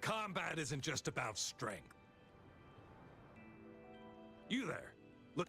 Combat isn't just about strength. You there. Look.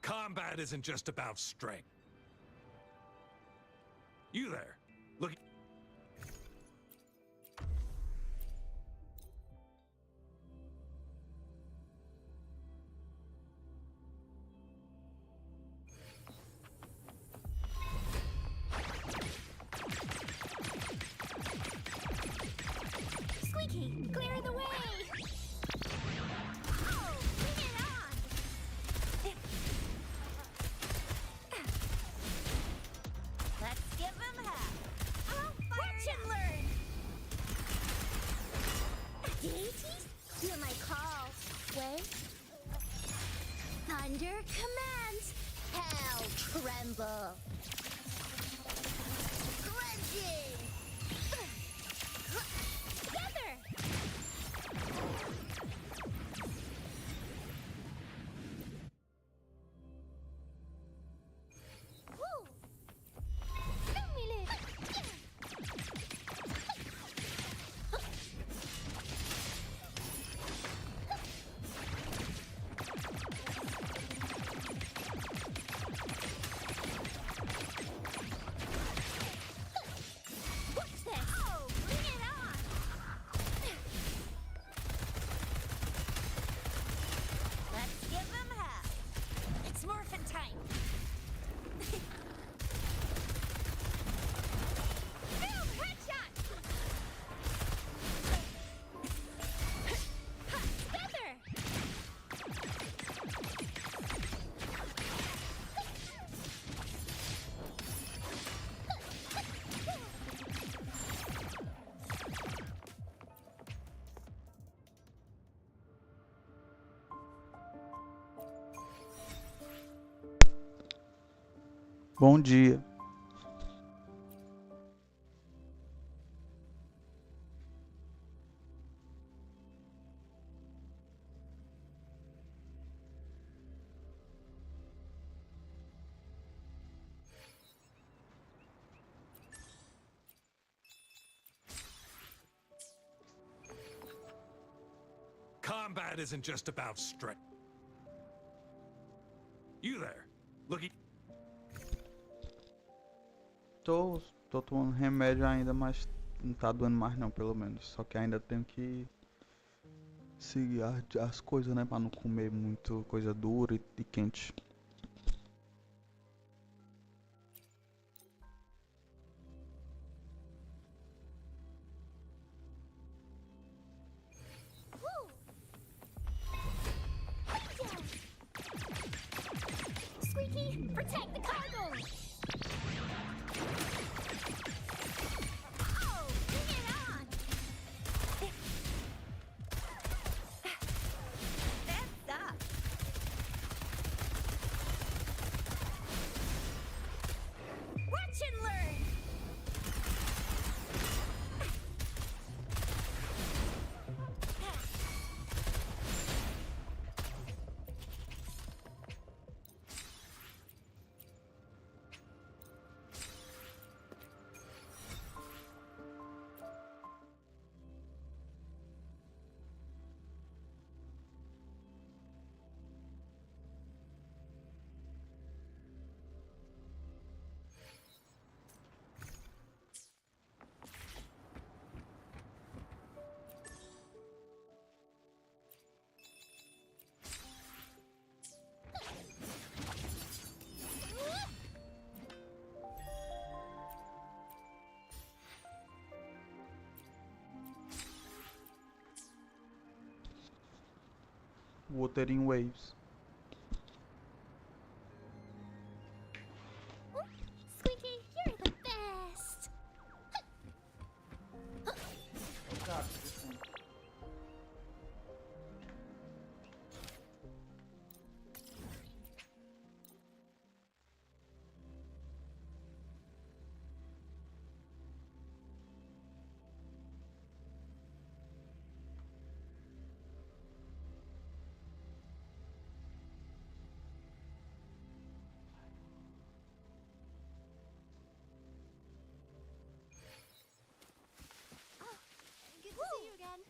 Combat isn't just about strength. You there. Look. Squeaky, clear the way! Oh, bring it on! Let's give him half. Watch and learn! Deities, hear my call. Way? Thunder commands, hell tremble. Grudging! Together! Woo! Lumile! Watch this! Oh, bring it on! Let's give him half. It's morphin' time. Boom! Headshot! Together! Bom dia. Combat isn't just about strength. You there. Look. Tô tomando remédio ainda, mas não tá doendo mais não, pelo menos. Só que ainda tenho que seguir as coisas, né? Pra não comer muito coisa dura e quente. Woo! Yeah. Squeaky, protect the cargo! Oh, bring it on! That's up! Watch and learn! Wuthering Waves. Squeaky, you're the best. Good to see you again.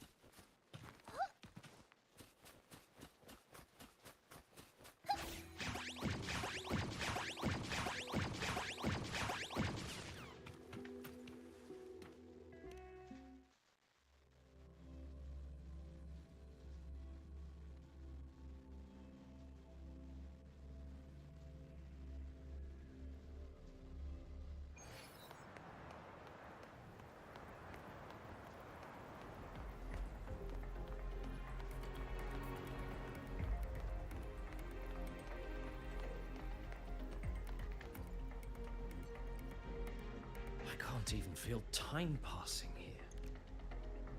I can't even feel time passing here.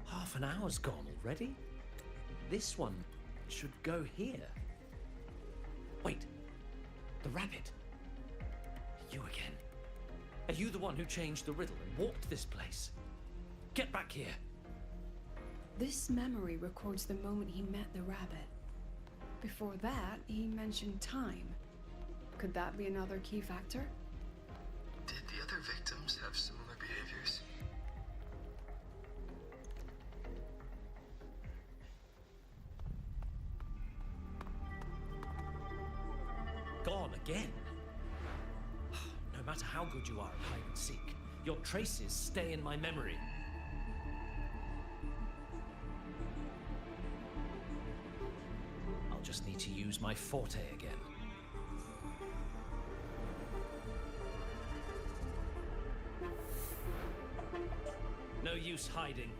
Half an hour's gone already. This one should go here. Wait, the rabbit. You again. Are you the one who changed the riddle and walked this place? Get back here. This memory records the moment he met the rabbit. Before that, he mentioned time. Could that be another key factor? Did the other victims have similar behaviors? Gone again. No matter how good you are at hide and seek, your traces stay in my memory. I'll just need to use my forte again. No use hiding.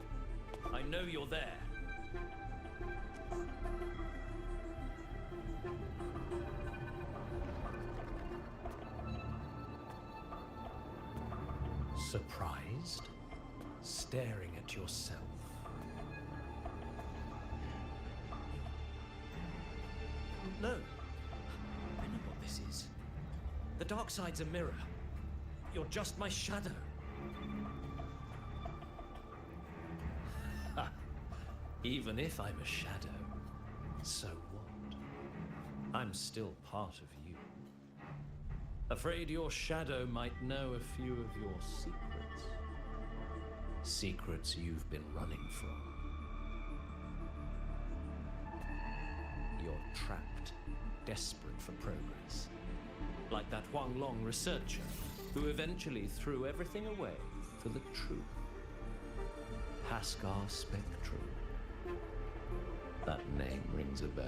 I know you're there. Surprised? Staring at yourself. No. I know what this is. The dark side's a mirror. You're just my shadow. Ha. Even if I'm a shadow, so what? I'm still part of you. Afraid your shadow might know a few of your secrets. Secrets you've been running from. You're trapped, desperate for progress. Like that Huang Long researcher who eventually threw everything away for the truth. Pascal Spectrum. That name rings a bell.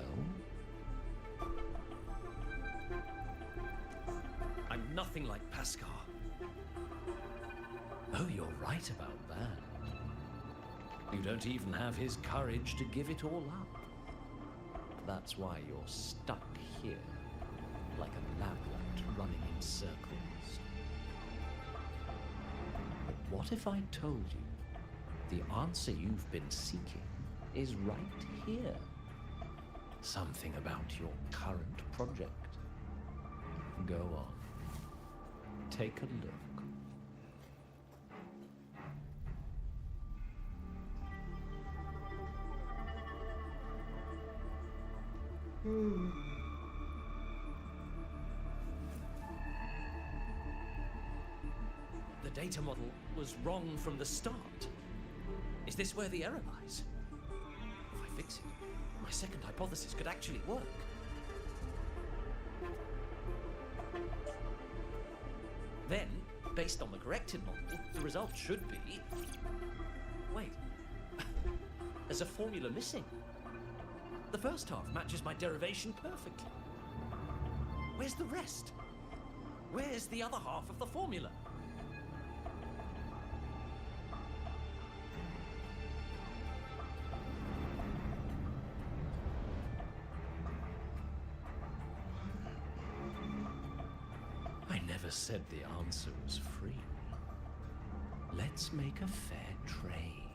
I'm nothing like Pascal. Oh, you're right about that. You don't even have his courage to give it all up. That's why you're stuck here, like a lab rat running in circles. But what if I told you the answer you've been seeking is right here? Something about your current project. Go on. Take a look. The data model was wrong from the start. Is this where the error lies? If I fix it, my second hypothesis could actually work. Then, based on the corrected model, the result should be... Wait. There's a formula missing. The first half matches my derivation perfectly. Where's the rest? Where's the other half of the formula? never said the answer was free. Let's make a fair trade.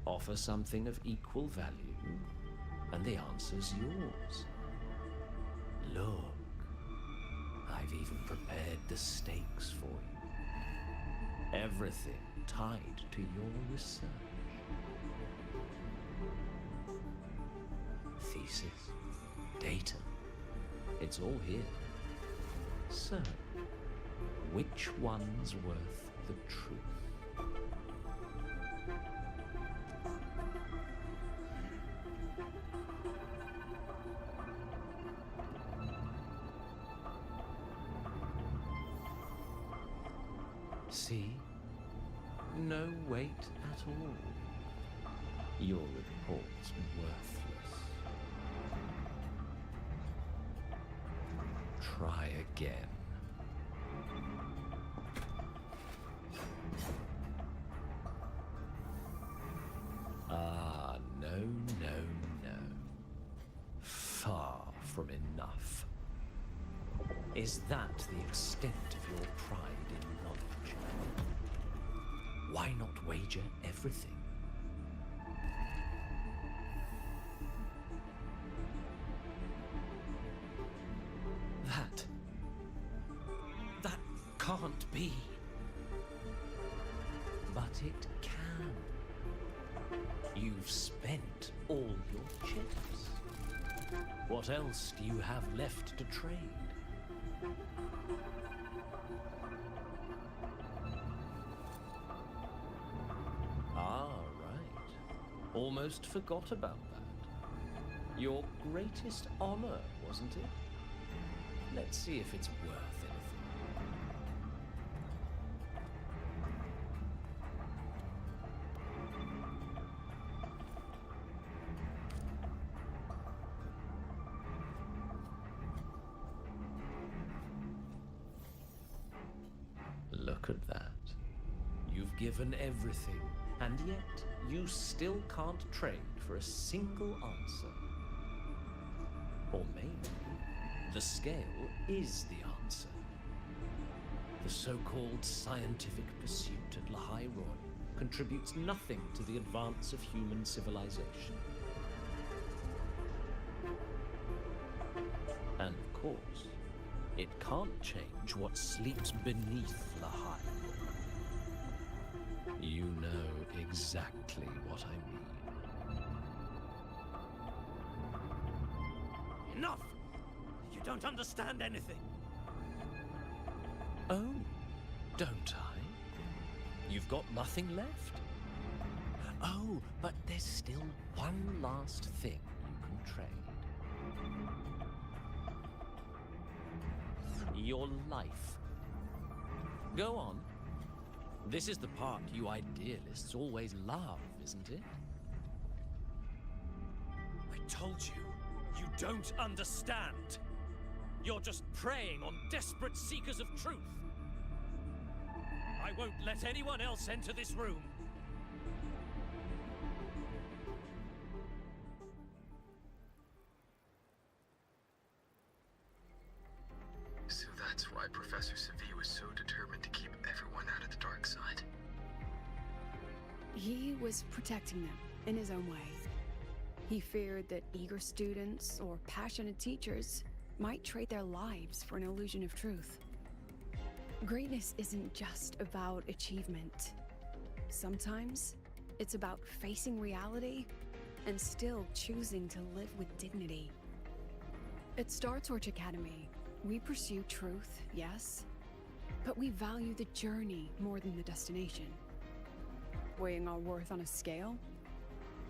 Offer something of equal value, and the answer's yours. Look, I've even prepared the stakes for you. Everything tied to your research. Thesis, data, it's all here. So, which one's worth the truth? See? No weight at all. Your report's worthless. Try again. Ah, no, no, no. Far from enough. Is that the extent of your pride in knowledge? Why not wager everything? That can't be. But it can. You've spent all your chips. What else do you have left to trade? Ah, right. Almost forgot about that. Your greatest honor, wasn't it? Let's see if it's worth anything. Look at that. You've given everything, and yet you still can't trade for a single answer. Or maybe the scale is the answer. The so-called scientific pursuit at Lahai Royal contributes nothing to the advance of human civilization. And of course, it can't change what sleeps beneath Lahai. You know exactly what I mean. Enough! You don't understand anything. Oh, don't I? You've got nothing left. Oh, but there's still one last thing you can trade. Your life. Go on. This is the part you idealists always love, isn't it? I told you, you don't understand. You're just preying on desperate seekers of truth. I won't let anyone else enter this room. So that's why Professor Savi was so determined to keep everyone out of the dark side. He was protecting them in his own way. He feared that eager students or passionate teachers might trade their lives for an illusion of truth. Greatness isn't just about achievement. Sometimes it's about facing reality and still choosing to live with dignity. At Star Torch Academy, we pursue truth, yes, but we value the journey more than the destination. Weighing our worth on a scale?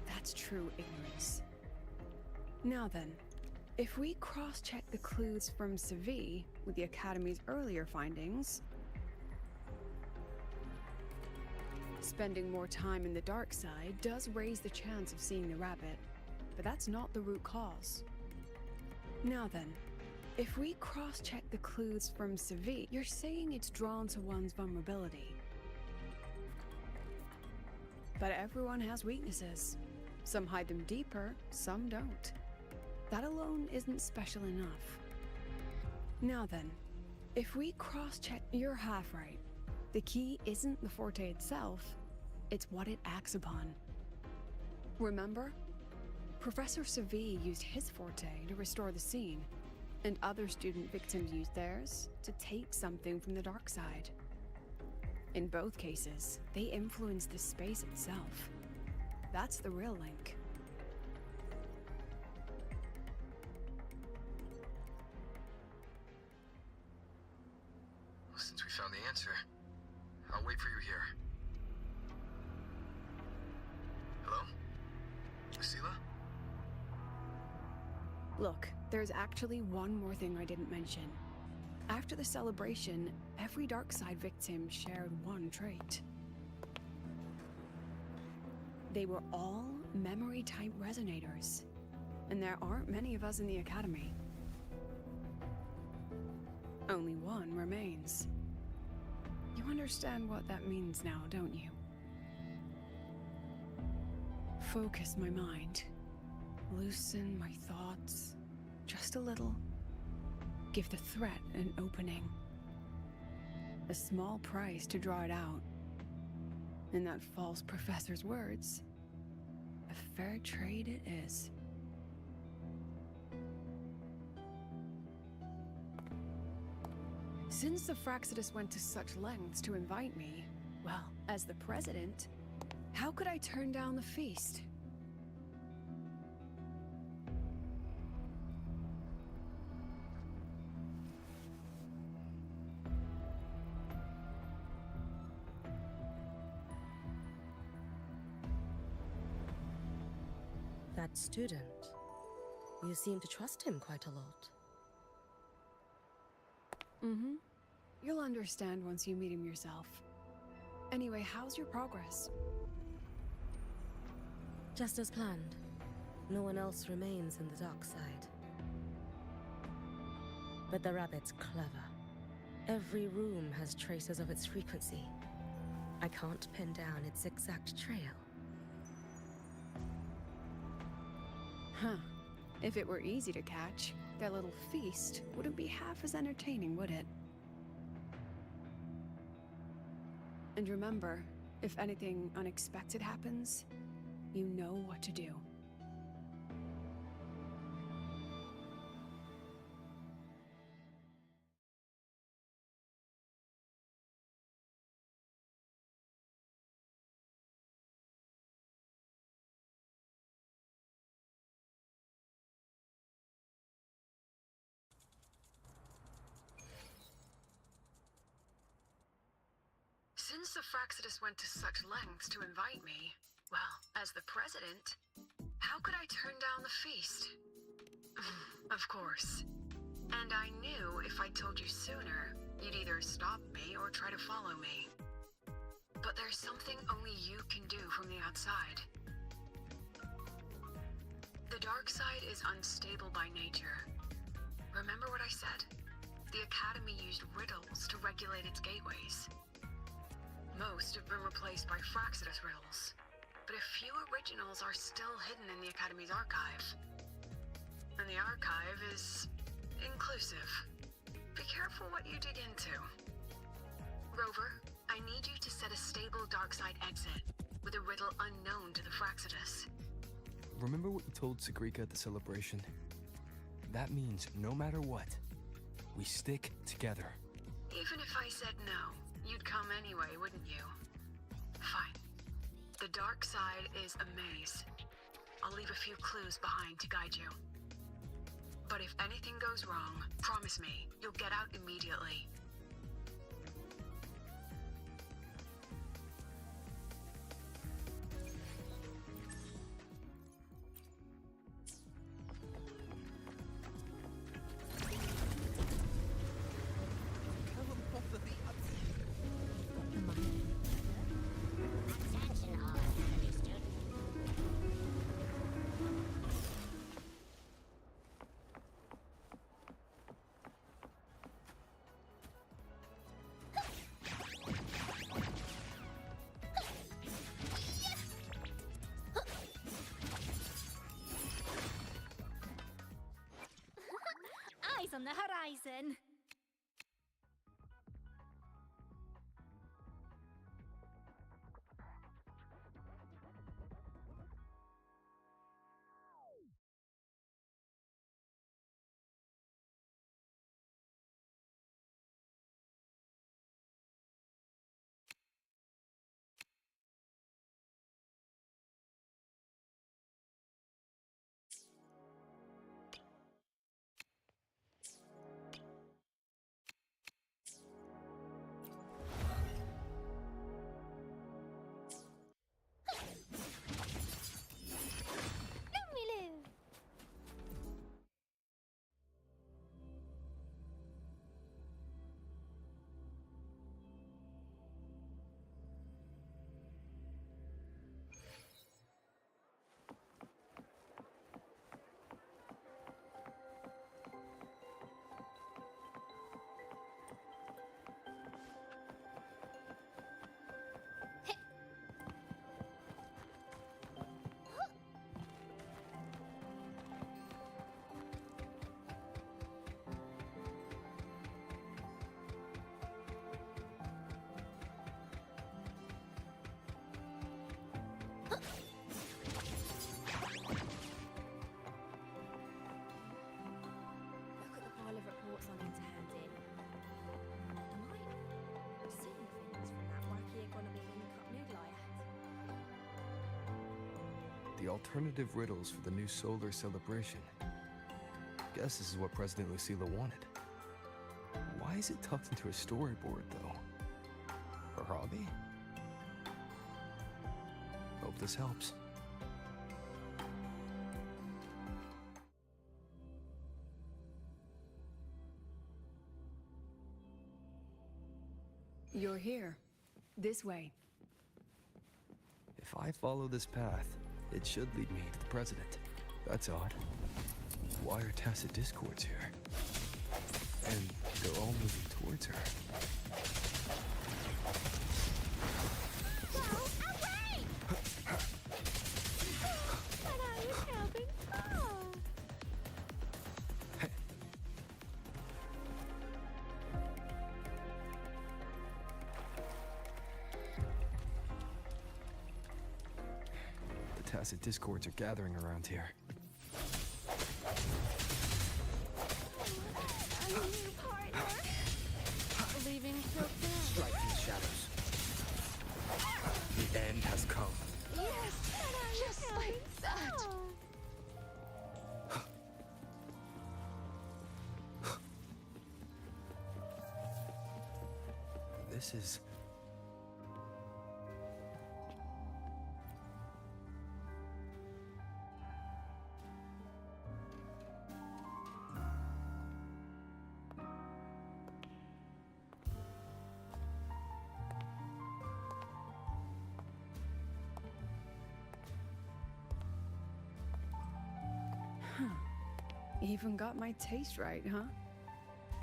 That's true ignorance. Now then, if we cross-check the clues from Savi with the Academy's earlier findings, spending more time in the dark side does raise the chance of seeing the rabbit, but that's not the root cause. Now then, if we cross-check the clues from Savi, you're saying it's drawn to one's vulnerability. But everyone has weaknesses. Some hide them deeper, some don't. That alone isn't special enough. Now then, if we cross-check, you're half right. The key isn't the forte itself, it's what it acts upon. Remember? Professor Savi used his forte to restore the scene, and other student victims used theirs to take something from the dark side. In both cases, they influenced the space itself. That's the real link. Since we found the answer, I'll wait for you here. Hello? Lucilla? Look, there's actually one more thing I didn't mention. After the celebration, every dark side victim shared one trait. They were all memory-type resonators, and there aren't many of us in the Academy. Only one remains. You understand what that means now, don't you? Focus my mind. Loosen my thoughts. Just a little. Give the threat an opening. A small price to draw it out. In that false professor's words, a fair trade it is. Since the Fraxidus went to such lengths to invite me, well, as the president, how could I turn down the feast? That student. You seem to trust him quite a lot. Mm-hmm. You'll understand once you meet him yourself. Anyway, how's your progress? Just as planned. No one else remains in the dark side. But the rabbit's clever. Every room has traces of its frequency. I can't pin down its exact trail. Huh. If it were easy to catch, their little feast wouldn't be half as entertaining, would it? And remember, if anything unexpected happens, you know what to do. Since the Fraxidus went to such lengths to invite me, well, as the president, how could I turn down the feast? Of course. And I knew if I told you sooner, you'd either stop me or try to follow me. But there's something only you can do from the outside. The dark side is unstable by nature. Remember what I said? The Academy used riddles to regulate its gateways. Most have been replaced by Fraxidus riddles, but a few originals are still hidden in the Academy's archive. And the archive is inclusive. Be careful what you dig into. Rover, I need you to set a stable darkside exit with a riddle unknown to the Fraxidus. Remember what you told Sagrika at the celebration? That means no matter what, we stick together. Even if I said no, you'd come anyway, wouldn't you? Fine. The dark side is a maze. I'll leave a few clues behind to guide you. But if anything goes wrong, promise me, you'll get out immediately. Attention all Academy students. Eyes on the horizon. The alternative riddles for the new solar celebration. Guess this is what President Lucilla wanted. Why is it tucked into a storyboard, though? Her hobby? Hope this helps. You're here. This way. If I follow this path, it should lead me to the president. That's odd. Why are tacit discords here? And they're all moving towards her. Whoa, away! But I was having fun. The tacit discords are gathering around here. A new partner? Leaving so fast. Strike in the shadows. The end has come. Yes, but I was Just having like that. fun. This is... Even got my taste right, huh?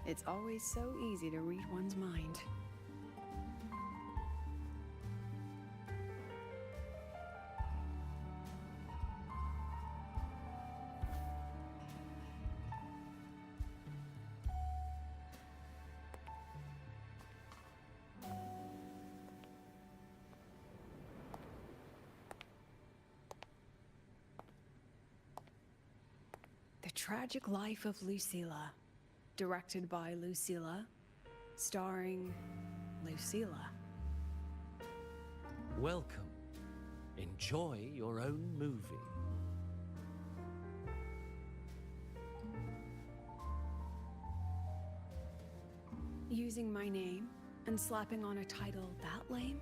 It's always so easy to read one's mind. The Tragic Life of Lucilla, directed by Lucilla, starring Lucilla. Welcome. Enjoy your own movie. Using my name and slapping on a title that lame?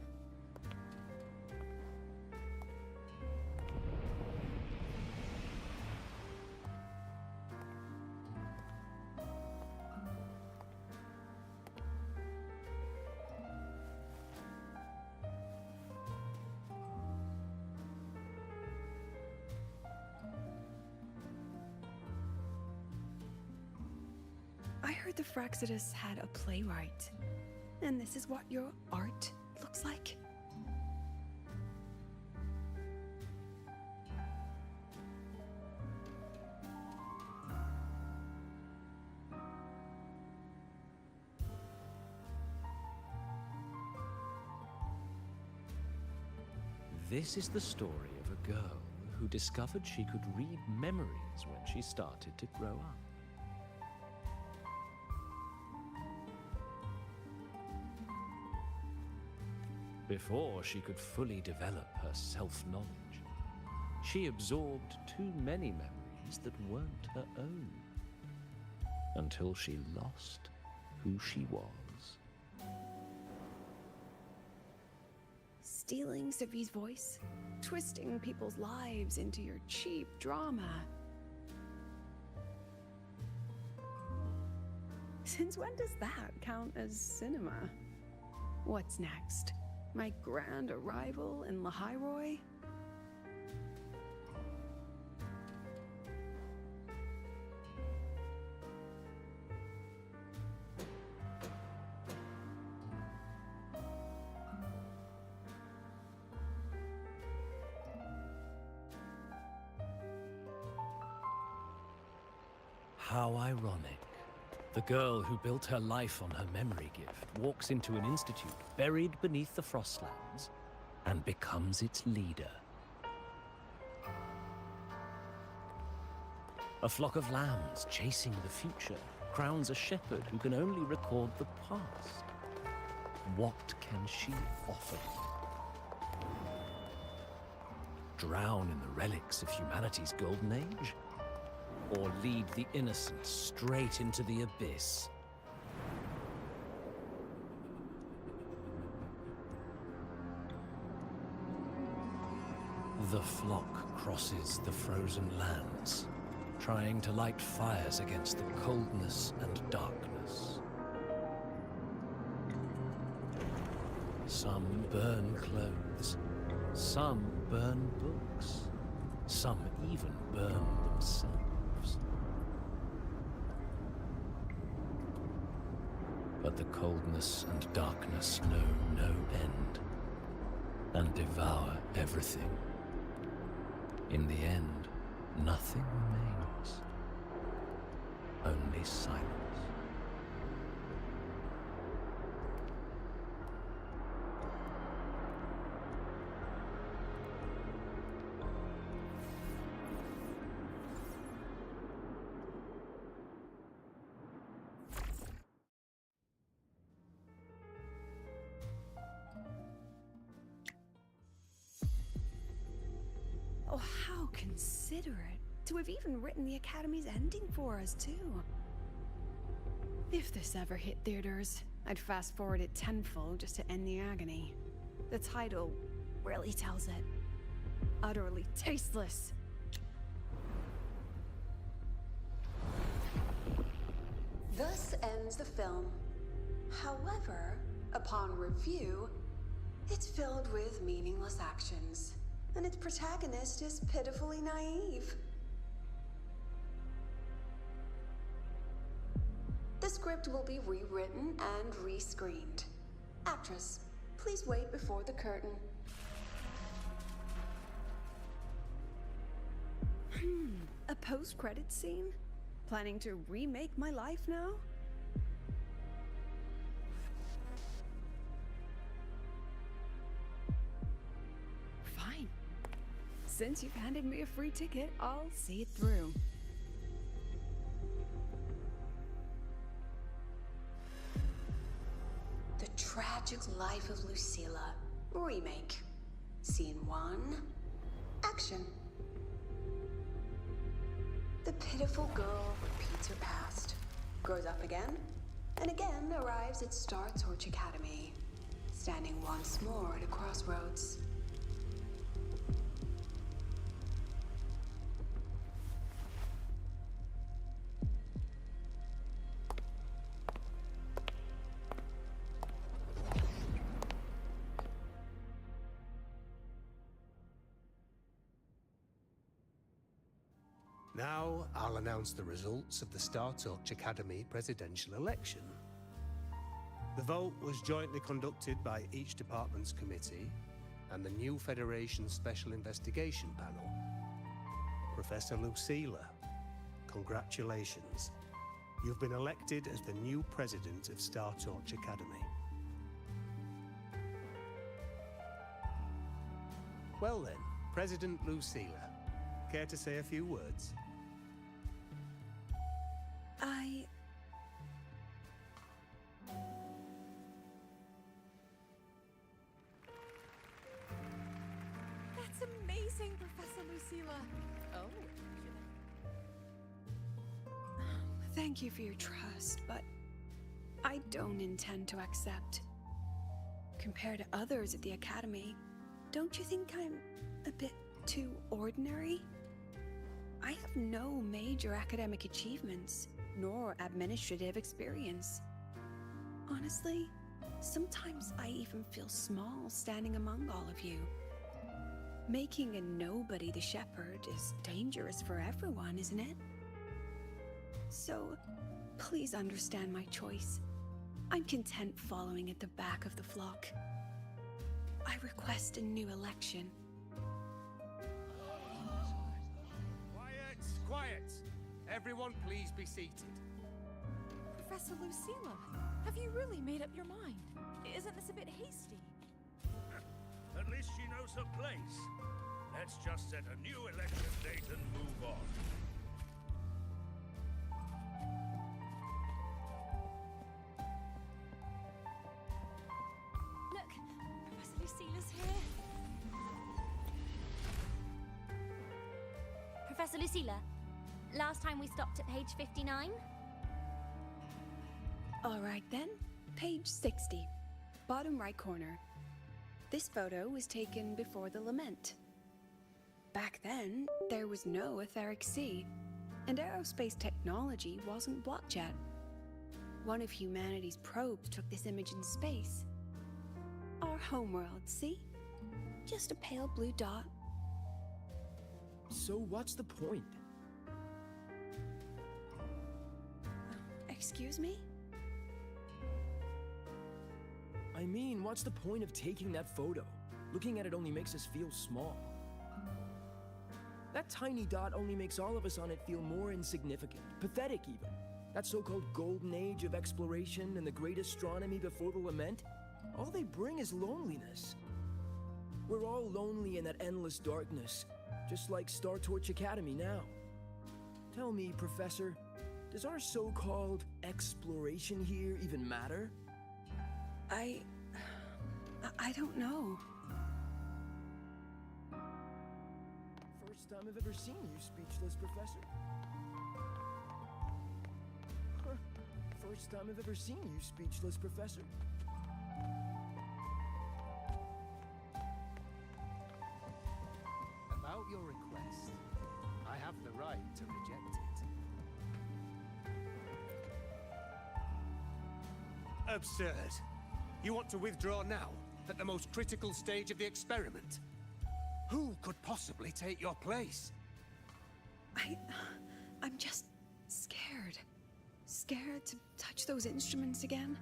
I heard the Fraxidus had a playwright. And this is what your art looks like? This is the story of a girl who discovered she could read memories when she started to grow up. Before she could fully develop her self-knowledge, she absorbed too many memories that weren't her own, until she lost who she was. Stealing Savi's voice? Twisting people's lives into your cheap drama? Since when does that count as cinema? What's next? My grand arrival in Lahiroy? How ironic. The girl who built her life on her memory gift walks into an institute buried beneath the Frostlands and becomes its leader. A flock of lambs chasing the future crowns a shepherd who can only record the past. What can she offer? drown in the relics of humanity's golden age? Or lead the innocent straight into the abyss? The flock crosses the frozen lands, trying to light fires against the coldness and darkness. Some burn clothes, some burn books, some even burn themselves. But the coldness and darkness know no end, and devour everything. In the end, nothing remains, only silence. Oh, how considerate to have even written the Academy's ending for us, too. If this ever hit theaters, I'd fast forward it tenfold just to end the agony. The title really tells it. Utterly tasteless. Thus ends the film. However, upon review, it's filled with meaningless actions, and its protagonist is pitifully naive. The script will be rewritten and rescreened. Actress, please wait before the curtain. A post-credit scene? Planning to remake my life now? Fine. Since you've handed me a free ticket, I'll see it through. The Tragic Life of Lucilla. Remake. Scene 1. Action. The pitiful girl repeats her past, grows up again, and again arrives at Star Torch Academy, standing once more at a crossroads. Now, I'll announce the results of the Star Torch Academy presidential election. The vote was jointly conducted by each department's committee and the new Federation Special Investigation Panel. Professor Lucilla, congratulations. You've been elected as the new president of Star Torch Academy. Well then, President Lucilla, care to say a few words? That's amazing, Professor Lucilla. Oh. Thank you for your trust, but I don't intend to accept. Compared to others at the Academy, don't you think I'm a bit too ordinary? I have no major academic achievements, nor administrative experience. Honestly, sometimes I even feel small standing among all of you. Making a nobody the shepherd is dangerous for everyone, isn't it? So, please understand my choice. I'm content following at the back of the flock. I request a new election. Quiet, quiet! Everyone please be seated. Professor Lucilla, have you really made up your mind? Isn't this a bit hasty? At least she knows her place. Let's just set a new election date and move on. Look, Professor Lucilla's here. Professor Lucilla. Last time we stopped at page 59. All right then, page 60, bottom right corner. This photo was taken before the lament. Back then, there was no etheric sea, and aerospace technology wasn't blocked yet. One of humanity's probes took this image in space. Our homeworld, see? Just a pale blue dot. So what's the point? Excuse me? I mean, what's the point of taking that photo? Looking at it only makes us feel small. That tiny dot only makes all of us on it feel more insignificant, pathetic even. That so-called golden age of exploration and the great astronomy before the lament, all they bring is loneliness. We're all lonely in that endless darkness, just like Star Torch Academy now. Tell me, Professor, does our so-called exploration here even matter? I don't know. First time I've ever seen you speechless, Professor. Huh. First time I've ever seen you speechless, Professor. About your request, I have the right to reject it. Absurd. You want to withdraw now, at the most critical stage of the experiment? Who could possibly take your place? I'm just scared. Scared to touch those instruments again.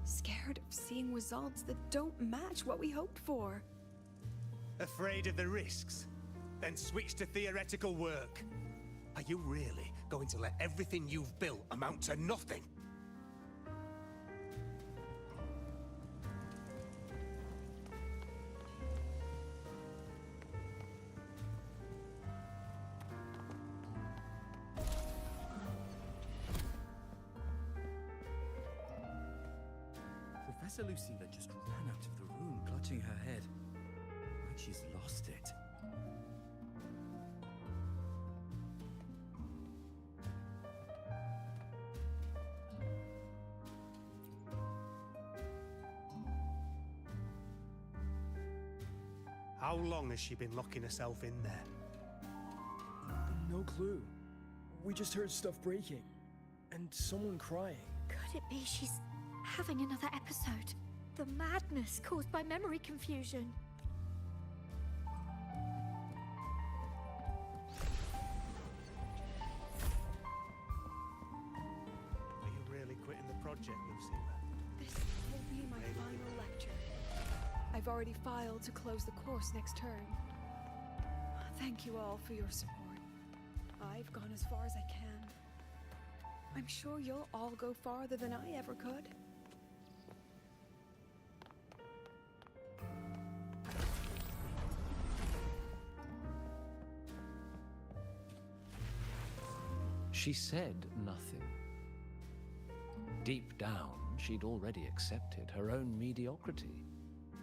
Scared of seeing results that don't match what we hoped for. Afraid of the risks? Then switch to theoretical work. Are you really going to let everything you've built amount to nothing? Professor Lucilla just ran out of the room, clutching her head. Like she's lost it. How long has she been locking herself in there? No clue. We just heard stuff breaking. And someone crying. Could it be she's having another episode? The madness caused by memory confusion. Are you really quitting the project, Lucilla? This will be my final lecture. I've already filed to close the course next term. Thank you all for your support. I've gone as far as I can. I'm sure you'll all go farther than I ever could. She said nothing. Deep down, she'd already accepted her own mediocrity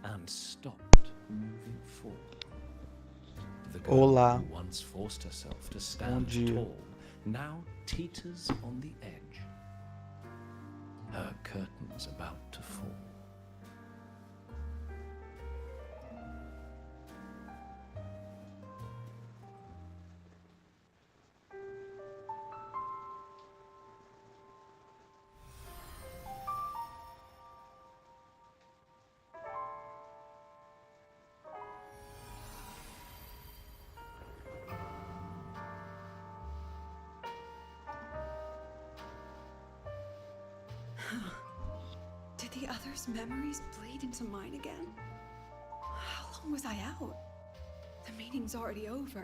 and stopped moving forward. The girl Olá. who once forced herself to stand dia. tall now teeters on the edge. Her curtain's about to fall. Did the others' memories bleed into mine again? How long was I out? The meeting's already over.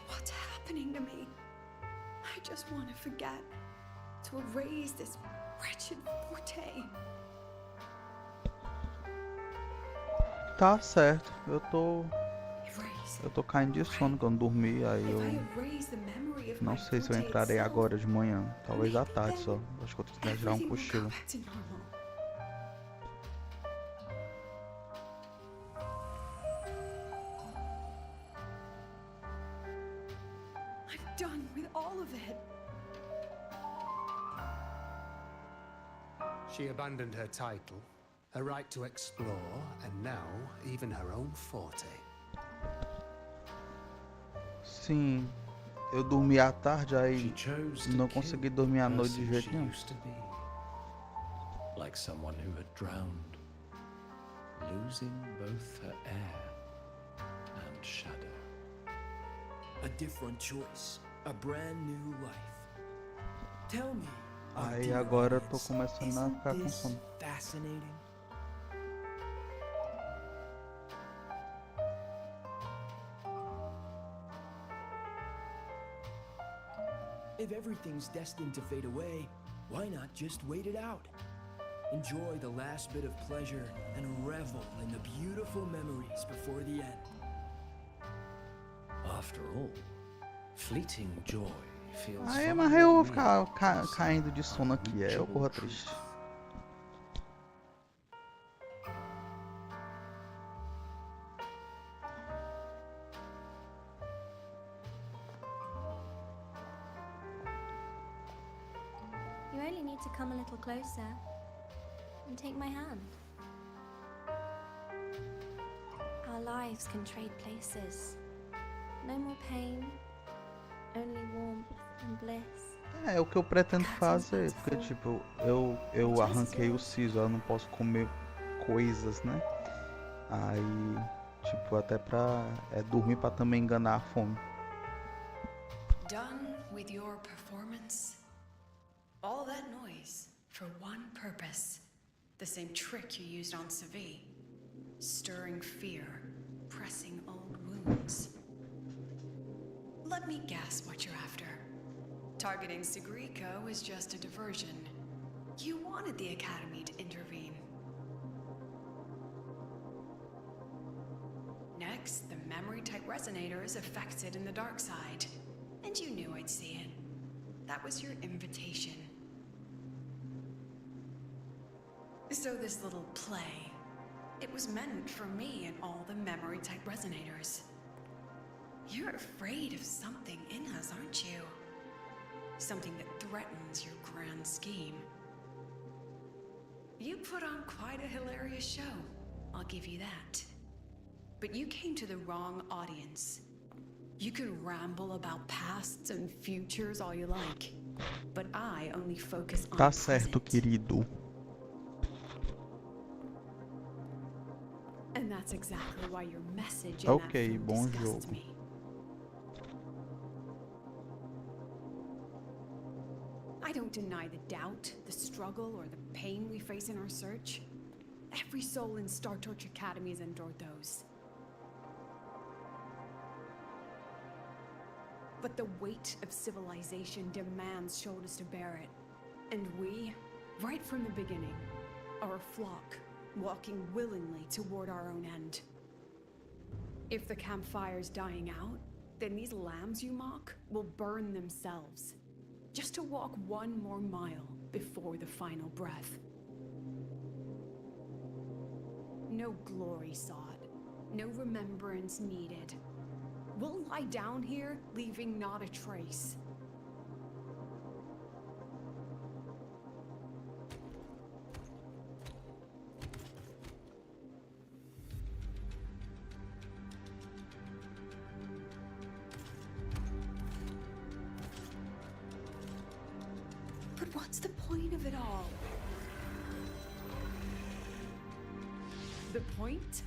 What's happening to me? I just want to forget. To erase this wretched forte. Tá certo, eu tô Erase. caindo de sono quando dormi, aí If eu I erase the memory of não my sei se eu forte entrarei self, agora de manhã, talvez à tarde só. Acho que eu tenho que tirar um everything will go cochilo. back to normal. done with all of it. She abandoned her title, her right to explore, and now even her own forte. Sim, eu dormi à tarde, aí não consegui dormir à noite de jeito nenhum. Like someone who had drowned, losing both her air and shadow. A different choice, a brand new life. Tell me, Aí agora eu tô começando a ficar com sono. fascinating? If everything's destined to fade away, why not just wait it out? Enjoy the last bit of pleasure and revel in the beautiful memories before the end. After all, fleeting joy feels Aí, far mas eu vou more ficar real than caindo de sono aqui, é unreachable porra truth. triste. You only need to come a little closer and take my hand. Our lives can trade places. No more pain, only warmth and bliss. É o que eu pretendo fazer, porque tipo, eu arranquei o siso, eu não posso comer coisas, né? Aí, tipo, até pra dormir pra também enganar a fome. Done with your performance? All that noise for one purpose. The same trick you used on Savi. Stirring fear, pressing old wounds. Let me guess what you're after. Targeting Sigriko was just a diversion. You wanted the Academy to intervene. Next, the memory-type resonator is affected in the dark side. And you knew I'd see it. That was your invitation. So this little play, it was meant for me and all the memory-type resonators. You're afraid of something in us, aren't you? Something that threatens your grand scheme. You put on quite a hilarious show, I'll give you that. But you came to the wrong audience. You can ramble about pasts and futures all you like, but I only focus on Tá the certo, present. querido. And that's exactly why your message in Ok, that film bom disgusts jogo. me. I don't deny the doubt, the struggle, or the pain we face in our search. Every soul in Star Torch Academy has endured those. But the weight of civilization demands shoulders to bear it. And we, right from the beginning, are a flock, walking willingly toward our own end. If the campfire's dying out, then these lambs you mock will burn themselves, just to walk one more mile before the final breath. No glory sought, no remembrance needed. We'll lie down here, leaving not a trace. But what's the point of it all? The point?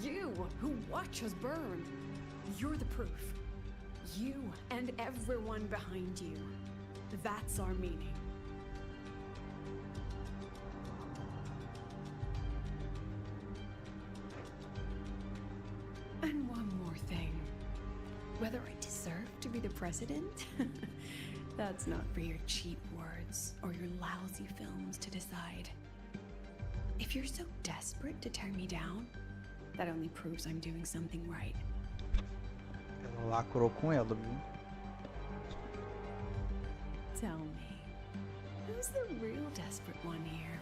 You, who watch us burn. You're the proof. You and everyone behind you. That's our meaning. And one more thing. Whether I deserve to be the president? That's not for your cheap words or your lousy films to decide. If you're so desperate to tear me down, that only proves I'm doing something right. Ela lacrou com ela, viu? Tell me, who's the real desperate one here?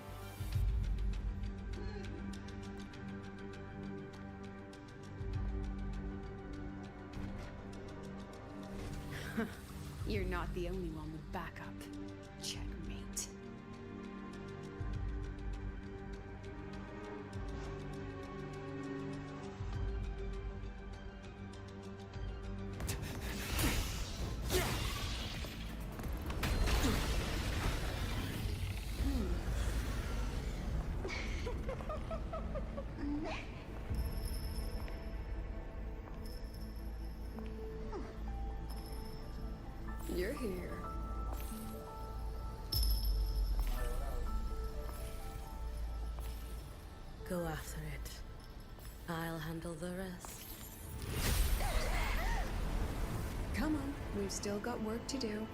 You're not the only one with backup. Checkmate. You're here. Go after it. I'll handle the rest. Come on, we've still got work to do.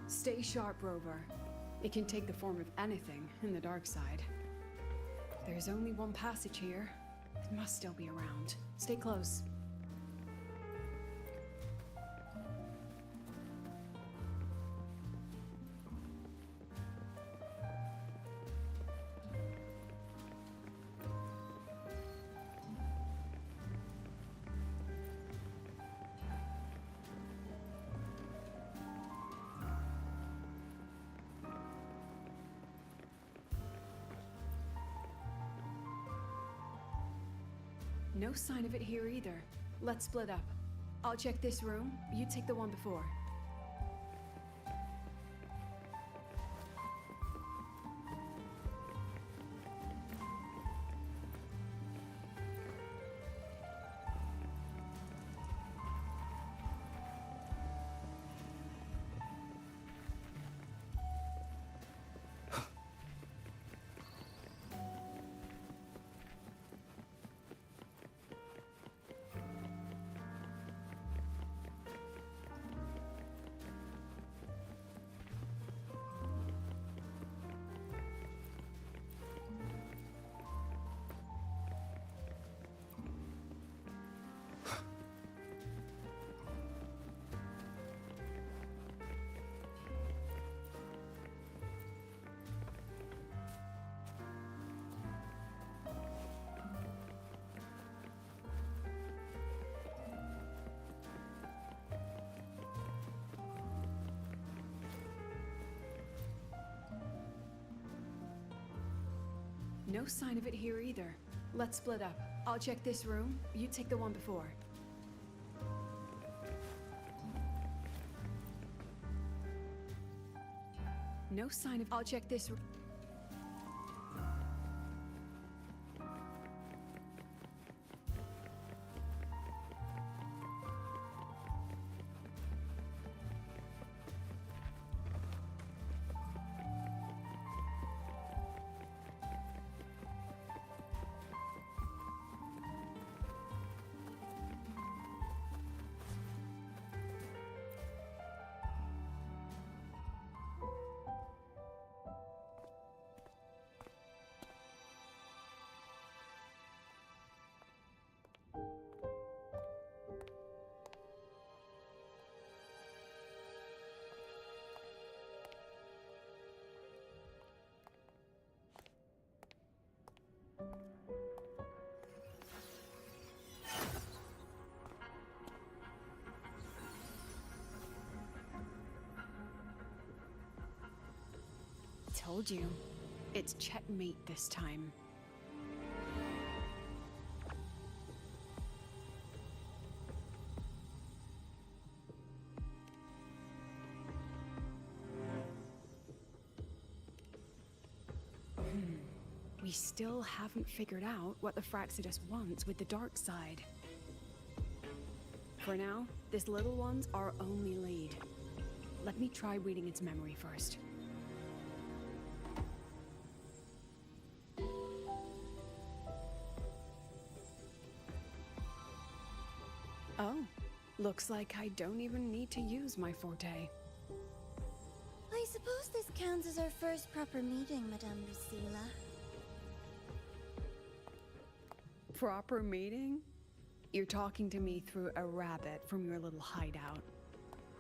Stay sharp, Rover. It can take the form of anything in the dark side. There's only one passage here. It must still be around. Stay close. No sign of it here either. Let's split up. I'll check this room, you take the one before. No sign of it here either. Let's split up. I'll check this room, you take the one before. No sign of... I'll check this room. Told you. It's checkmate this time. we still haven't figured out what the Fraxidus wants with the dark side. For now, this little one's our only lead. Let me try reading its memory first. Oh, looks like I don't even need to use my forte. I suppose this counts as our first proper meeting, Madame Lucilla. Proper meeting? You're talking to me through a rabbit from your little hideout.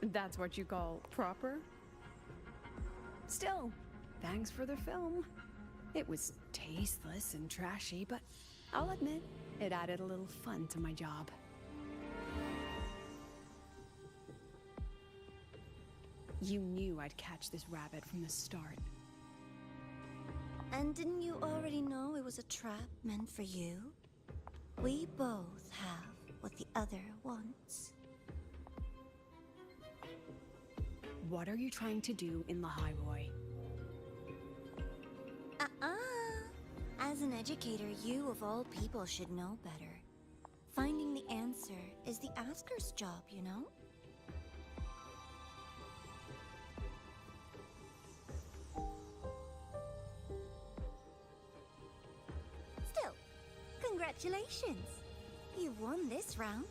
That's what you call proper? Still, thanks for the film. It was tasteless and trashy, but I'll admit, it added a little fun to my job. You knew I'd catch this rabbit from the start. And didn't you already know it was a trap meant for you? We both have what the other wants. What are you trying to do in the highway? As an educator, you of all people should know better. Finding the answer is the asker's job, you know? Still, congratulations! You won this round.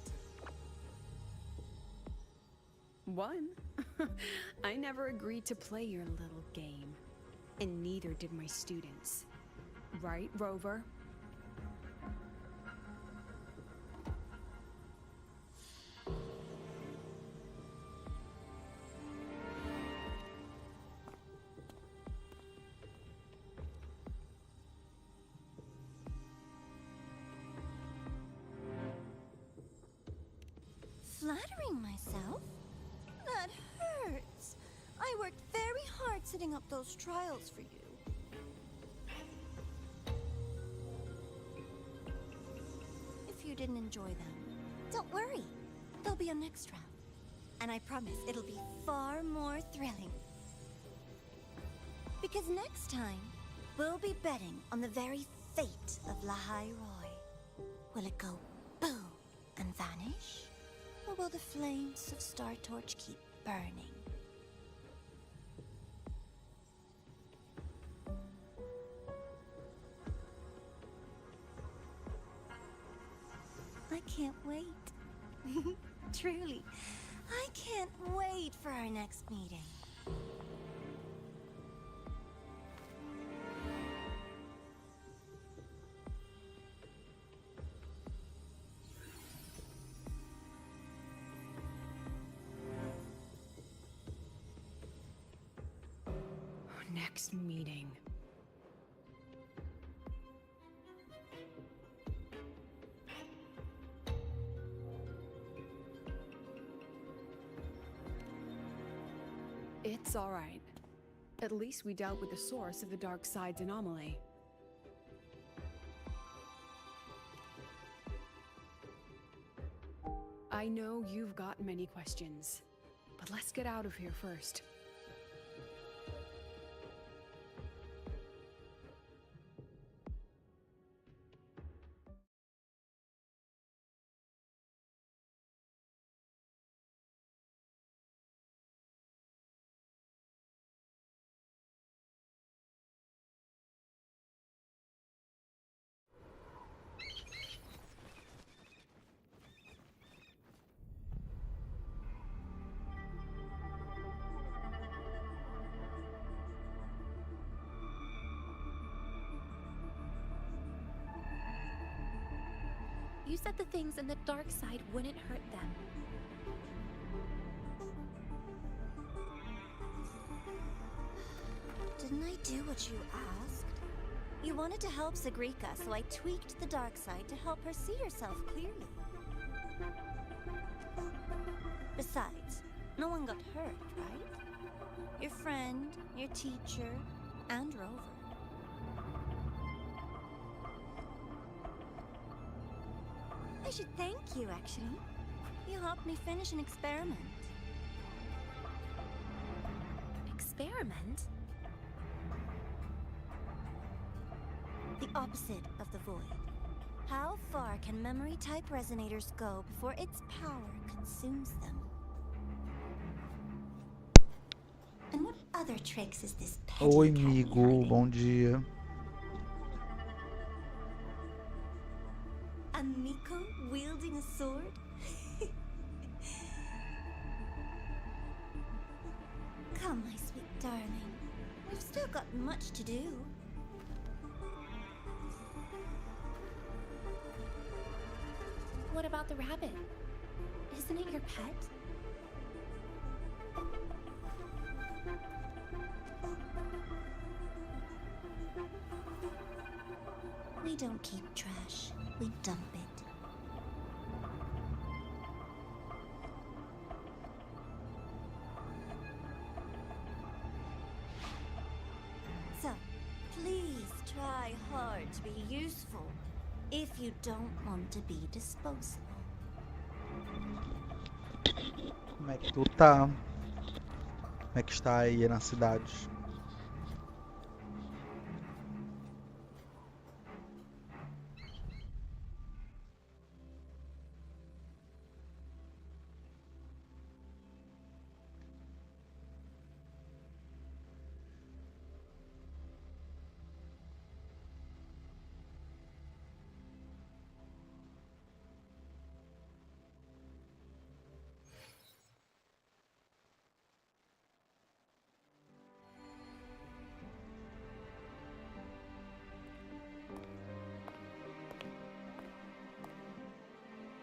Won? I never agreed to play your little game. And neither did my students. Right, Rover? Flattering myself? That hurts. I worked very hard setting up those trials for you. If you didn't enjoy them, don't worry. There'll be a next round. And I promise it'll be far more thrilling. Because next time, we'll be betting on the very fate of Lahai Roy. Will it go boom and vanish? Or will the flames of Star Torch keep burning? I can't wait. Truly, I can't wait for our next meeting. Next meeting. It's all right. At least we dealt with the source of the dark side's anomaly. I know you've got many questions, but let's get out of here first. You said the things in the dark side wouldn't hurt them. Didn't I do what you asked? You wanted to help Sagrika, so I tweaked the dark side to help her see herself clearly. Besides, no one got hurt, right? Your friend, your teacher, and Rover. I should thank you, actually. You helped me finish an experiment. Experiment? The opposite of the void. How far can memory-type resonators go before its power consumes them? And what other tricks is this petty Oi, academy amigo, hiding? bom dia. A Miko wielding a sword? Come, my sweet darling. We've still got much to do. What about the rabbit? Isn't it your pet? We don't keep trash. We dump it. So, please try hard to be useful if you don't want to be disposable. Como é que tu tá? Como é que está aí na cidade?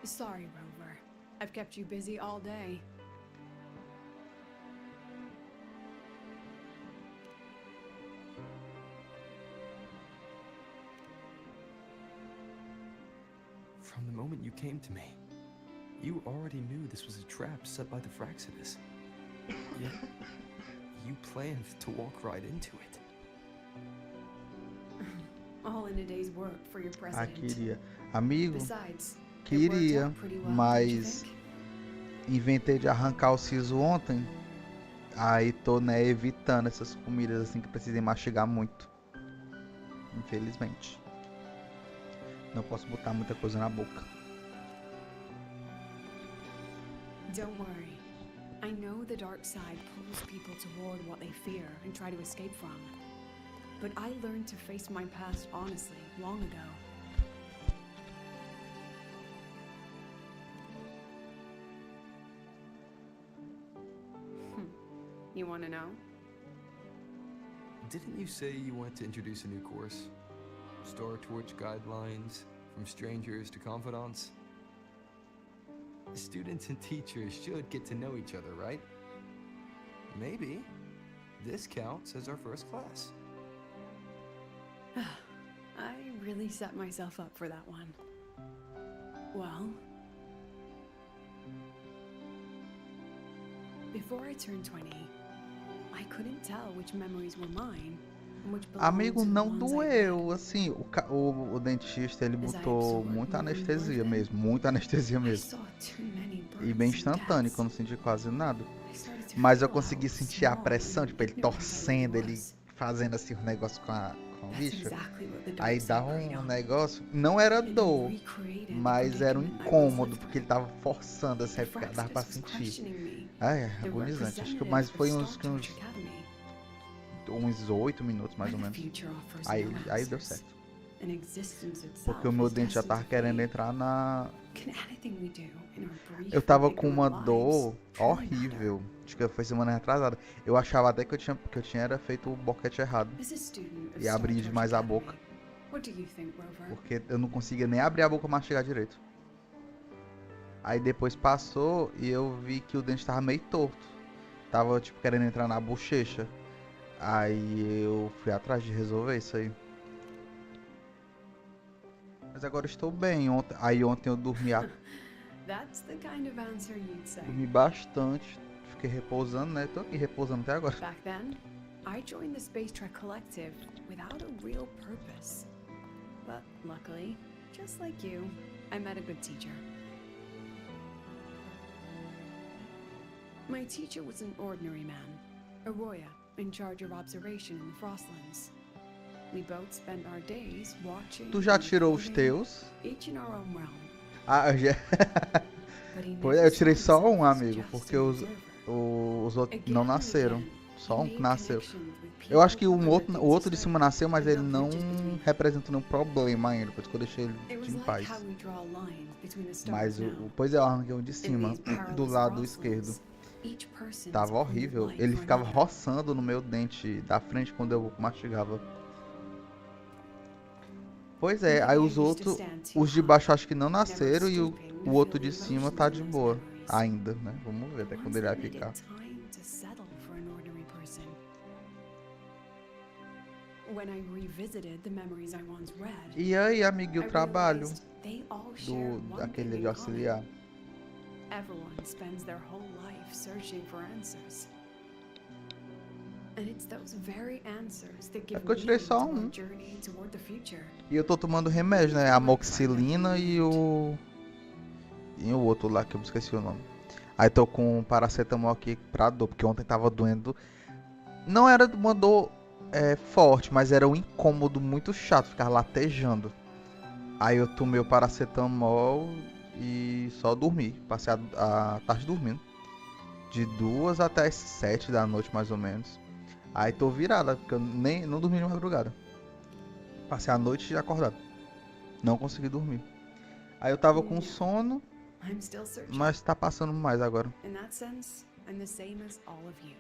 Sorry, Rover. I've kept you busy all day. From the moment you came to me, you already knew this was a trap set by the Fraxidus. Yet, you planned to walk right into it. All in a day's work for your Ah, president. queria. Amigo, Besides, queria, pretty well, don't you mas think? inventei de arrancar o siso ontem. Aí tô, né, evitando essas comidas assim que precisem mastigar muito. Infelizmente. Não posso botar muita coisa na boca. Don't worry. I know the dark side pulls people toward what they fear and try to escape from. But I learned to face my past honestly long ago. You want to know? Didn't you say you wanted to introduce a new course? Star Torch guidelines, from strangers to confidants? Students and teachers should get to know each other, right? Maybe this counts as our first class. I really set myself up for that one. Well, before I turned 20, I couldn't tell which memories were mine and which belonged Amigo, to the não ones I doeu, assim, o dentista ele botou muita anestesia mesmo, muita anestesia mesmo. E bem instantâneo, que eu não senti quase nada. Mas eu consegui sentir a pressão, tipo, ele torcendo, ele fazendo assim um negócio com a bicha. Aí dava um negócio, não era dor, mas era um incômodo, porque ele tava forçando assim, aí dava pra sentir. É agonizante, acho que mais foi uns 8 minutos mais ou menos. Aí deu certo. Porque o meu dente já tava querendo entrar na... Eu tava com uma dor horrível. Acho que foi semana retrasada. Eu achava até que eu tinha era feito o boquete errado. E abri demais a boca. Porque eu não conseguia nem abrir a boca pra mastigar direito. Aí depois passou e eu vi que o dente tava meio torto. Tava tipo querendo entrar na bochecha. Aí eu fui atrás de resolver isso aí. Mas agora estou bem. Ontem eu dormi, dormi bastante. Fiquei repousando, né? Tô aqui repousando até agora. Back then, I joined the Space Trek Collective without a real purpose. But luckily, just like you, I met a good teacher. My teacher was an ordinary man, Arroya, in charge of observation in the Frostlands. We both spend our days watching. Tu já and tirou os recording, teus? each in our own realm. Ah, eu já... But he Pois é, never eu tirei saw só um, himself as amigo, just porque an os observer. outros Again não and nasceram. again, Só he um que made nasceu. connections with Eu acho que people from o outro de cima society nasceu, mas that ele no não bridges between. representa nenhum problema ainda, por isso que eu deixei ele It was em like paz. how we draw lines between the stars Mas now. pois é, eu arranquei um de In cima, these do perilous lado esquerdo. crossroads, each person is Tava a point of horrível. light Ele for ficava another. roçando no meu dente da frente quando eu mastigava. Pois é, aí os outros, os de baixo acho que não nasceram e o outro de cima tá de boa ainda, né? Vamos ver até quando ele vai ficar. E aí, amigo, e o trabalho daquele de auxiliar? Everyone spends their whole life searching for answers. And it's those very answers that give porque eu tirei meaning só to um. our journey toward the future. E eu tô tomando remédio, né? Amoxicilina e o outro lá que eu me esqueci o nome. Aí tô com paracetamol aqui pra dor, porque ontem tava doendo. Não era uma dor forte, mas era um incômodo muito chato, ficar latejando. Aí eu tomei o paracetamol e só dormi. Passei a tarde dormindo. De 2 até as 7 da noite, mais ou menos. Aí tô virada, porque eu não dormi de madrugada. Passei a noite acordado. Não consegui dormir. Aí eu tava com sono, I'm still searching. mas tá passando mais agora. In that sense, I'm the same as all of you.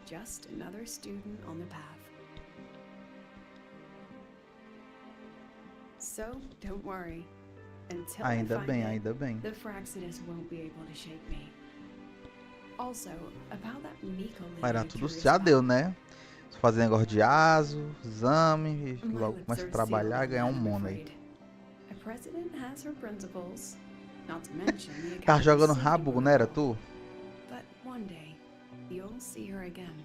Just another student on the path. So, don't worry. Until Ainda I find bem, it, ainda bem. the Fraxidus won't be able to shake me. Also, about that Miko lady Mas era you're tudo curious já about. deu, né? Fazer negócio de aso, exame, e I'm logo with começa a Third trabalhar Seal e ganhar on um that, I'm mono aí. afraid. A president has her principles, not to mention the Tá Academy's jogando safety rabo, né? Era protocol. tu? But one day, you'll see her again.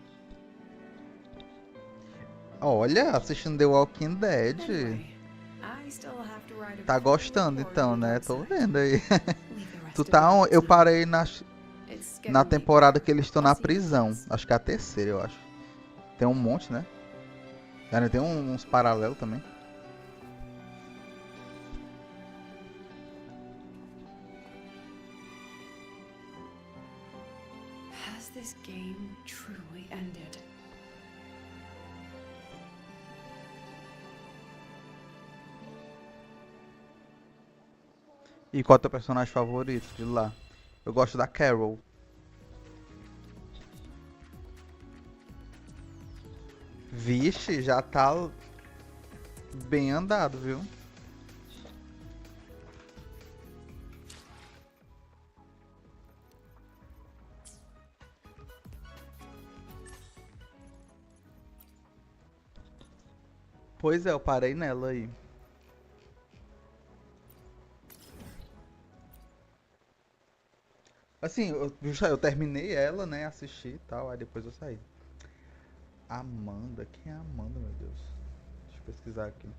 Olha, assistindo The Walking Dead. Anyway, I still have to write a Tá full gostando report então, on the né? dark Tô side. vendo aí. Leave the rest Tu of tá it on... up Eu to parei It's na getting temporada late. que eles estão I'll na see you in prisão. class. Acho que é a terceira, eu acho. Tem um monte, né? Ainda tem uns paralelos também. Has this game truly ended? E qual é o teu personagem favorito de lá? Eu gosto da Carol. Vixe, já tá bem andado, viu? Pois é, eu parei nela aí. Assim, eu terminei ela, né? Assisti e tal, aí depois eu saí. Amanda, quem é Amanda, meu Deus? Deixa eu pesquisar aqui.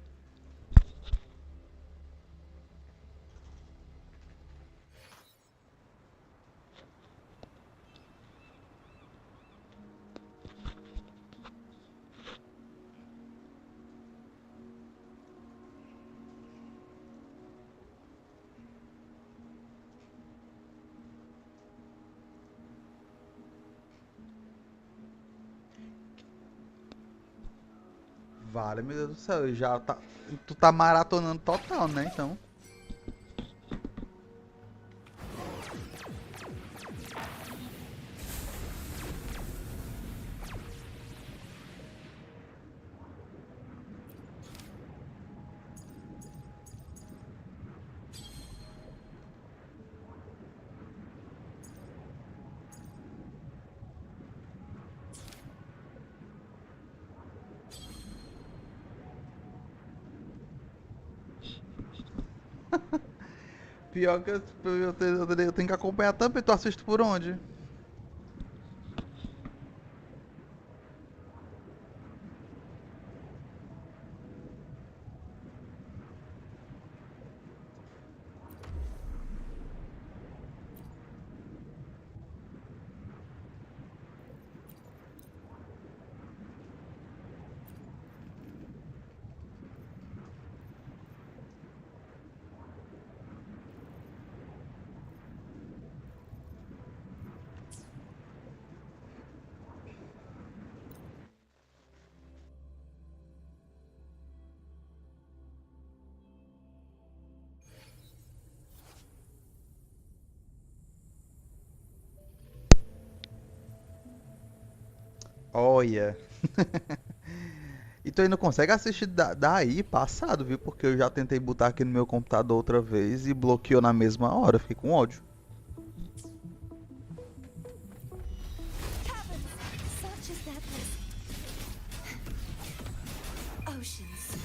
Vale, meu Deus do céu, já tá. Tu tá maratonando total, né? Então. Pior que eu tenho que acompanhar também. Tu assiste por onde? Olha. E tu ainda consegue assistir daí passado, viu? Porque eu já tentei botar aqui no meu computador outra vez e bloqueou na mesma hora. Eu fiquei com ódio. Such as that oceans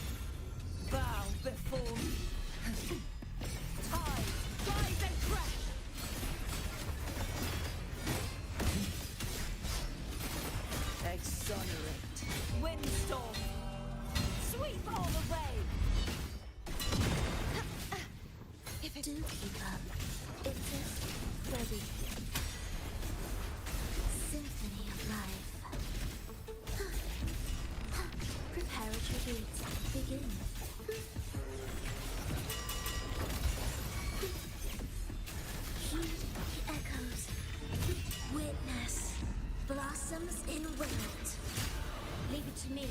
bow before me. Tides rise and crash. Exonerate. Windstorm. Sweep all the way. If it do keep up, it's just ready. Symphony of life. Preparatory rites begin. Heed the echoes. Witness blossoms in wilt. Leave it to me.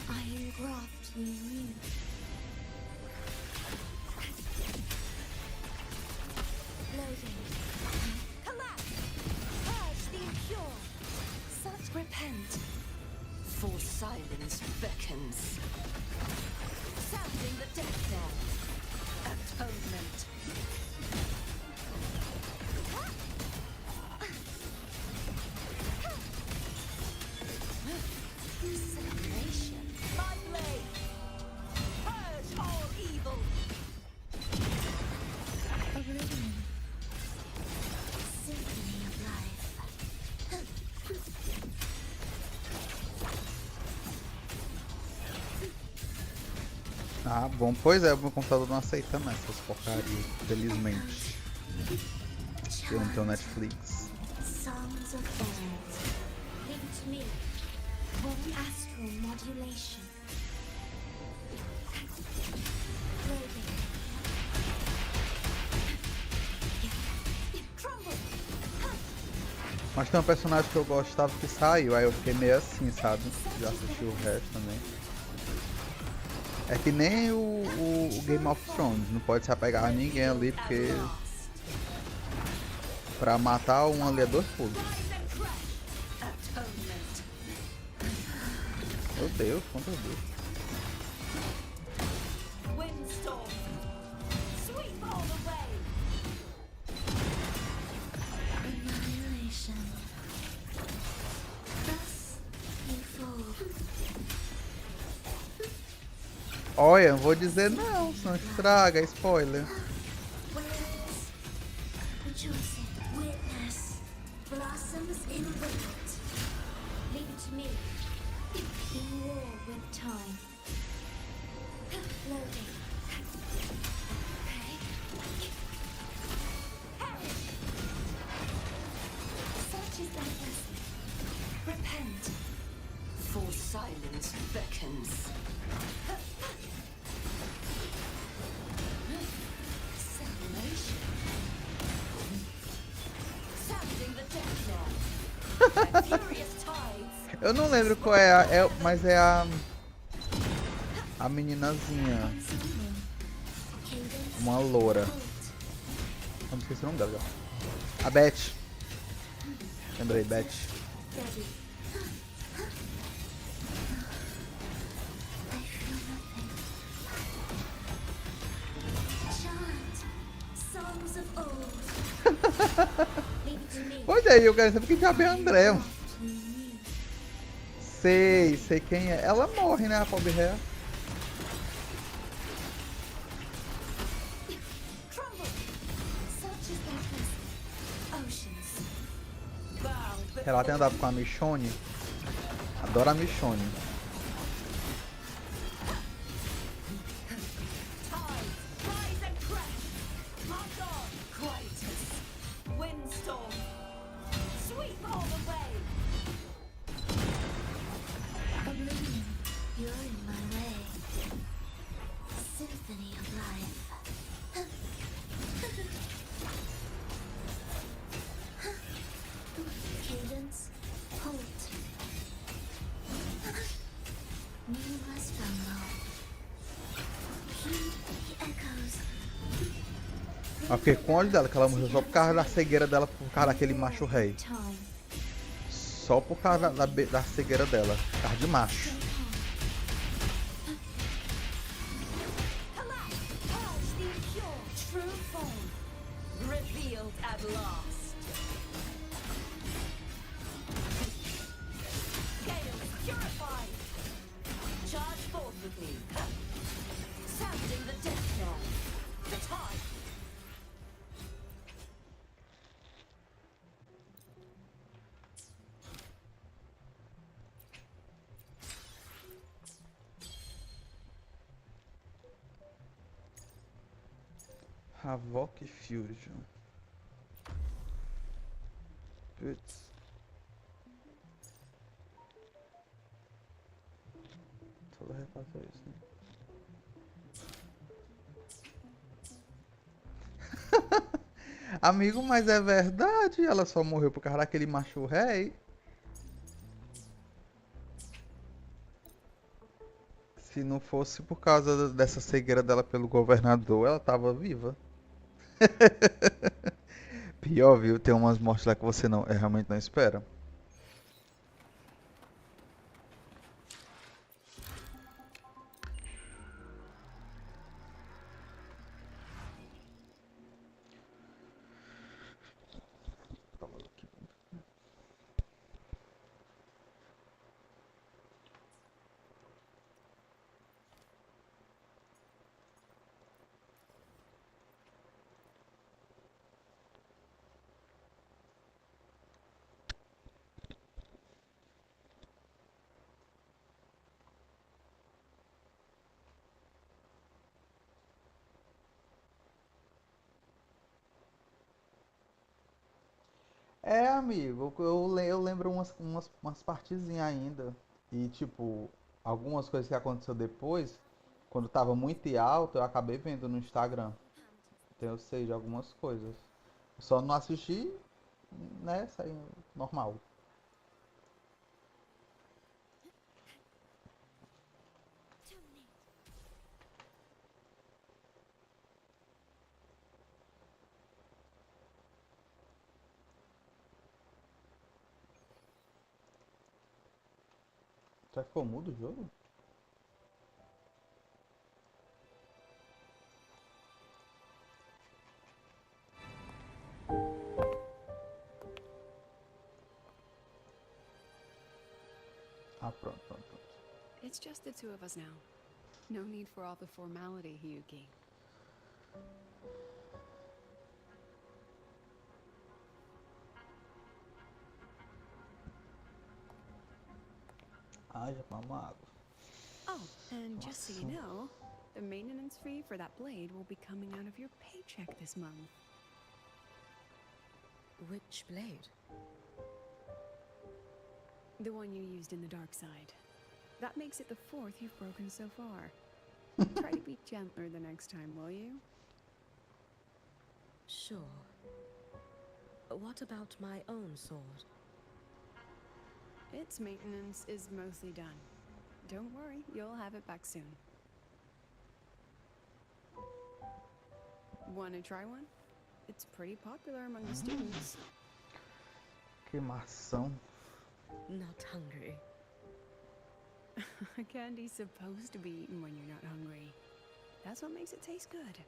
I engraft you new. Loading. Collapse. Purge the impure. Such repent. For silence beckons. Sounding the death knell. Atonement. Separation. My blade. Purge all evil. Oblivion. Symphony of life. Ah, bom. Pois é, o meu computador não aceita mais essas porcarias, felizmente. Eu não tenho Netflix. Songs of old. Leave it to me. One astral modulation. Loading. Crumble. Mas tem um personagem que eu gostava que saiu, aí eu fiquei meio assim, sabe? Já assisti o resto também. É que nem o Game of Thrones, não pode se apegar a ninguém ali, porque pra matar um ali é 2 pulos. Meu Deus, quanto Deus. Windstorm. Sweep all the way. Annihilation. Thus you fall. Olha, não vou dizer não, senão estraga, spoiler. Rejoicing. Witness. Blossoms in wilt. Leave it to me. In war with time. Loading. Okay. Perish. Such is thy blessing. Repent. For silence beckons. Salvation. Sounding the death knell. Furious tides. Eu não lembro qual é mas é a meninazinha, uma loura. Não esqueci o nome dela. A Beth. Lembrei, Beth. Ready. I feel nothing. Chant. Songs of old. Leave it to me. Pois é, eu quero saber quem diabo é a André. Sei quem é. Ela morre, né, a pobre ré. Crumble. Such is thy blessing. Oceans. Bow Ela tem andado com a Michonne. Adoro a Michonne. tides. Rise and crash. My God. Quietus. Windstorm. Sweep all the way. Oblivion. You're in my way. Symphony of life. Cadence. Halt. Numerous rumble. Heed the echoes. Eu fiquei com ódio dela, que ela morreu só por causa da cegueira dela, por causa daquele macho rei. Time. Só por causa da cegueira dela. Cara de macho. Revealed at last. Gale purified. Charge forth with me. Sounding the death knell. The time. Havoc Fusion. Putz. Só vou refazer isso, né? Amigo, mas é verdade. Ela só morreu por causa daquele macho rei. Se não fosse por causa dessa cegueira dela pelo governador, ela tava viva. Pior, viu? Tem umas mortes lá que você não, realmente não espera. É, amigo, eu lembro umas partezinhas ainda. E, tipo, algumas coisas que aconteceu depois, quando tava muito em alta, eu acabei vendo no Instagram. Então eu sei de algumas coisas. Só não assisti, né, saiu normal. Já ficou mudo o jogo? Ah, pronto, pronto, pronto. It's just the two of us now. No need for all the formality, Hyuki. Ah, já tomamos água. Oh, and just so you know, the maintenance fee for that blade will be coming out of your paycheck this month. Which blade? The one you used in the dark side. That makes it the fourth you've broken so far. Try to be gentler the next time, will you? Sure. What about my own sword? Its maintenance is mostly done. Don't worry, you'll have it back soon. Wanna try one? It's pretty popular among the students. Queimação. Not hungry. Candy's supposed to be eaten when you're not hungry. That's what makes it taste good.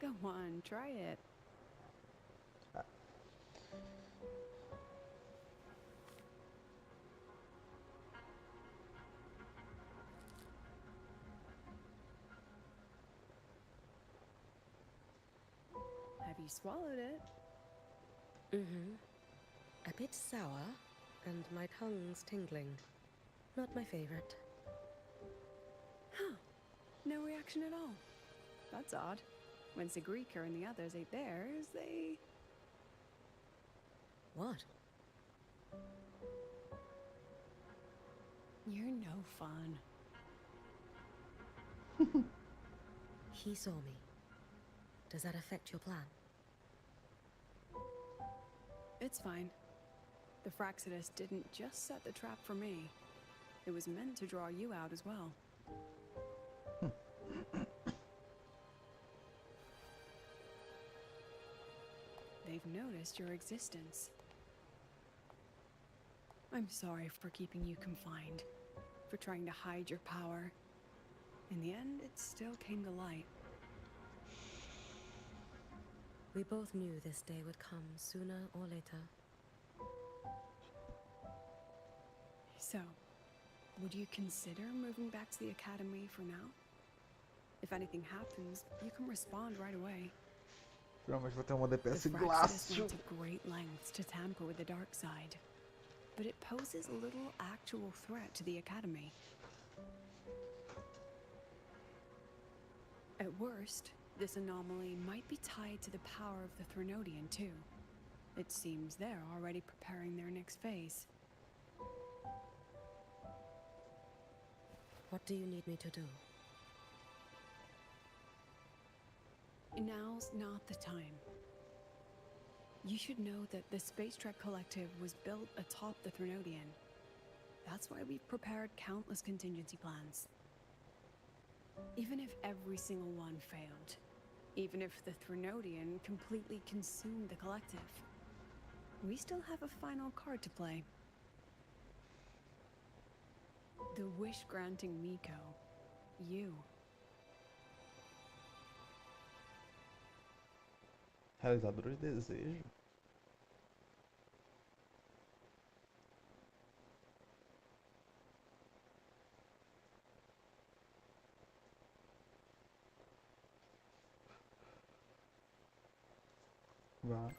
Go on, try it. Have you swallowed it? Mm-hmm. A bit sour, and my tongue's tingling. Not my favorite. Huh. No reaction at all. That's odd. When Sigrika and the others ate theirs, they... What? You're no fun. He saw me. Does that affect your plan? It's fine. The Fraxidus didn't just set the trap for me. It was meant to draw you out as well. They've noticed your existence. I'm sorry for keeping you confined, for trying to hide your power. In the end, it still came to light. We both knew this day would come sooner or later. So, would you consider moving back to the academy for now? If anything happens, you can respond right away. Finalmente vou ter uma The DPS Praxis Glacio. went to great lengths to tamper with the dark side, but it poses little actual threat to the academy. At worst, this anomaly might be tied to the power of the Threnodian too. It seems they're already preparing their next phase. What do you need me to do? Now's not the time. You should know that the Space Trek Collective was built atop the Threnodian. That's why we've prepared countless contingency plans. Even if every single one failed, even if the Threnodian completely consumed the Collective, we still have a final card to play. The wish-granting Miko. You. Realizador de desejo. Vai.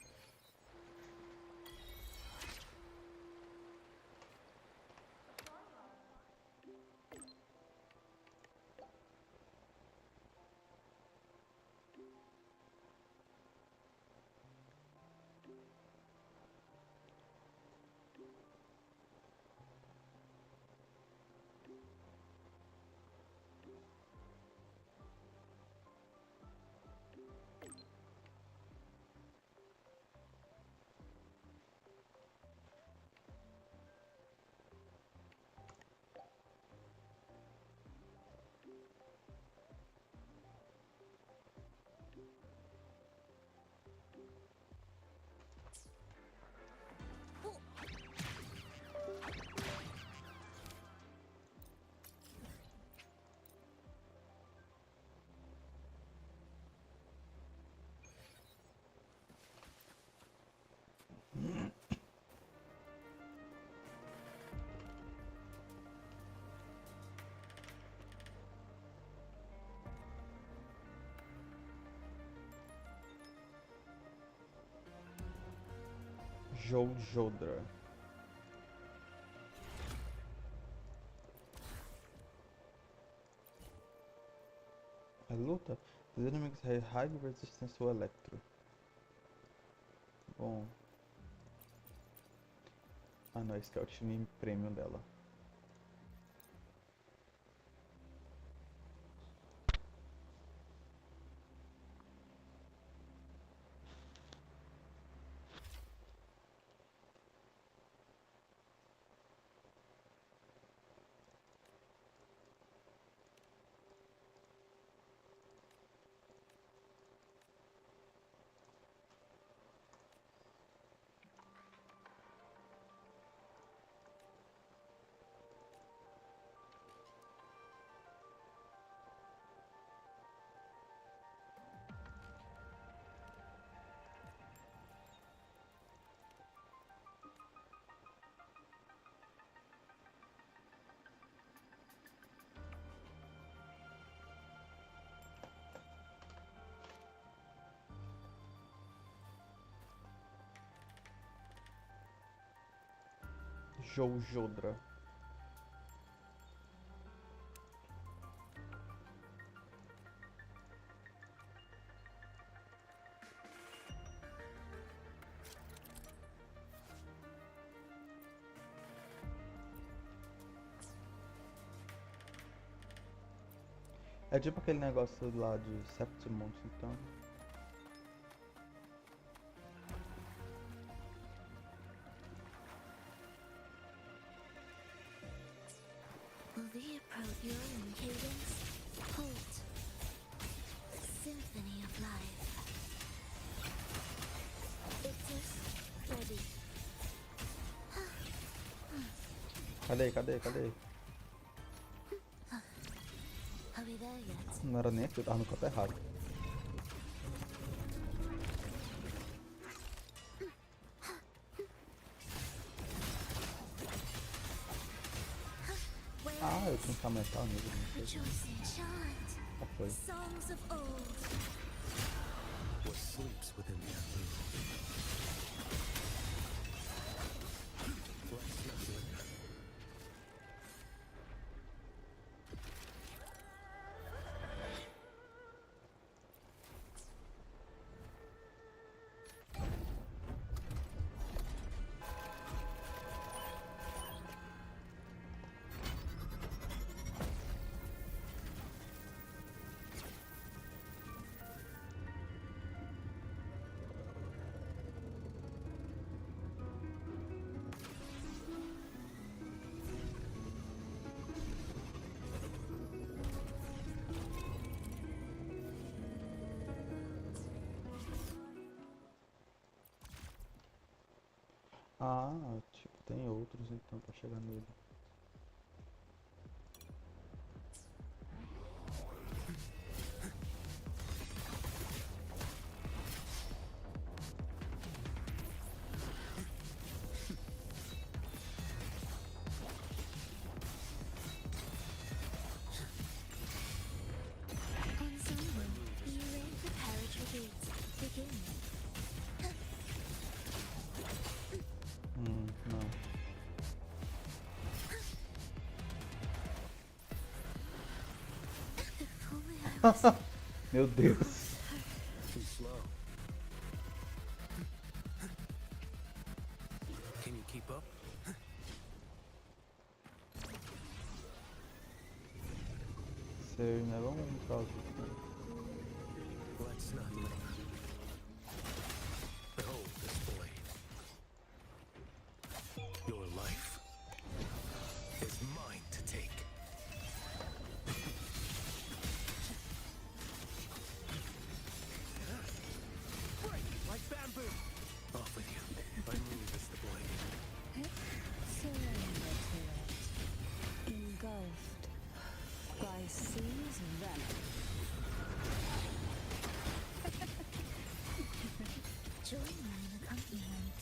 Jodra. A luta, os inimigos raio resistência ao eletro. Bom. Ah não, esse que é o time premium dela. Jodra. É tipo aquele negócio lá de Septimont, então. Will they approach your own cadence? Halt. Symphony of life. Ictus, ready. Cadê, cadê, cadê? Are we there yet? Não era nem aqui, eu tava no canto errado. Ah, eu tinha que aumentar o nível. Rejoice in chant. Já foi. Songs of old. What sleeps within the unknown? Let's not linger. Ah, tipo, tem outros então pra chegar nele. Ensemble, you ready preparatory gates. Begin. Não. If only I was Meu Deus. Too slow. Can you keep up? Sei, né? Vamos pra outro. Let's not linger. Behold this blade. Your life is mine to take. Break like bamboo. Off with you. I move as the blade. Surrender to it. Engulfed by sea's venom. join me in accompaniment.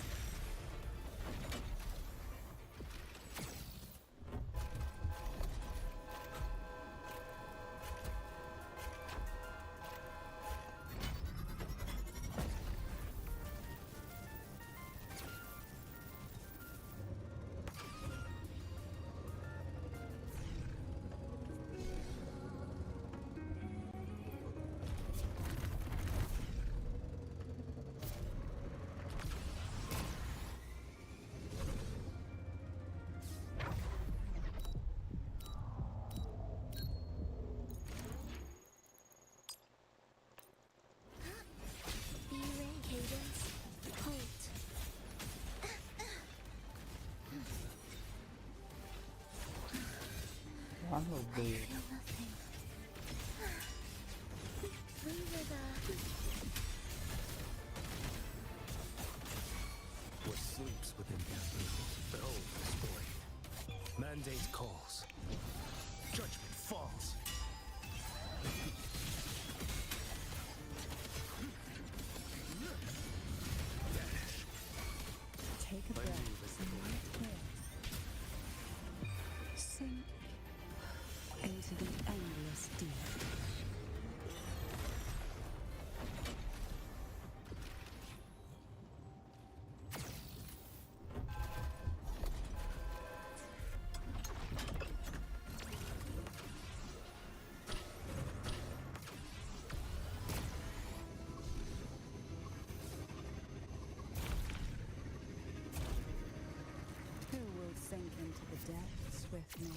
Ah, meu Deus. What sleeps within bamboo? Behold this blade. Mandate calls. Judgment falls. Dash. Take a My breath move is the and blade. let it sink into the endless deep. Who will sink into the depths with me?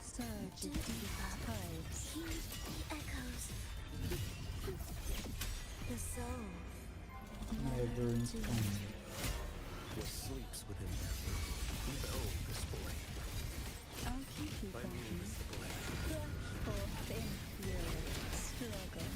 Surge of deep tides. Heed the echoes. The soul. Never in to time. What sleeps within bamboo? Behold this blade. I'll keep you My company. move is the blade. Rush forth in fury, struggle.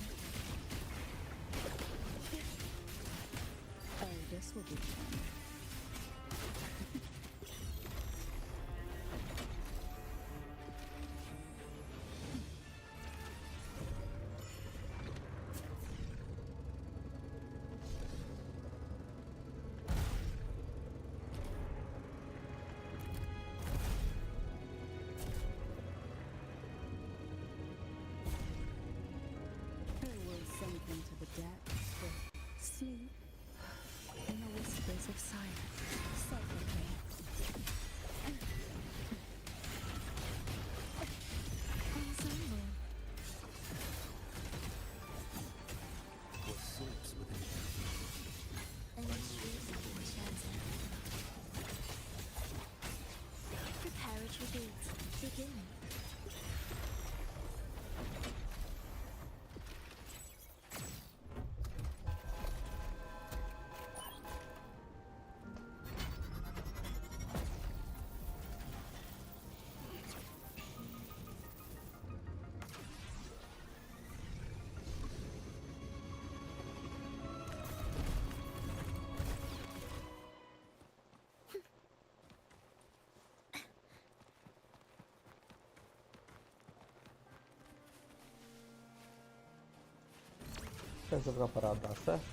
Será que se eu ficar parado dá certo?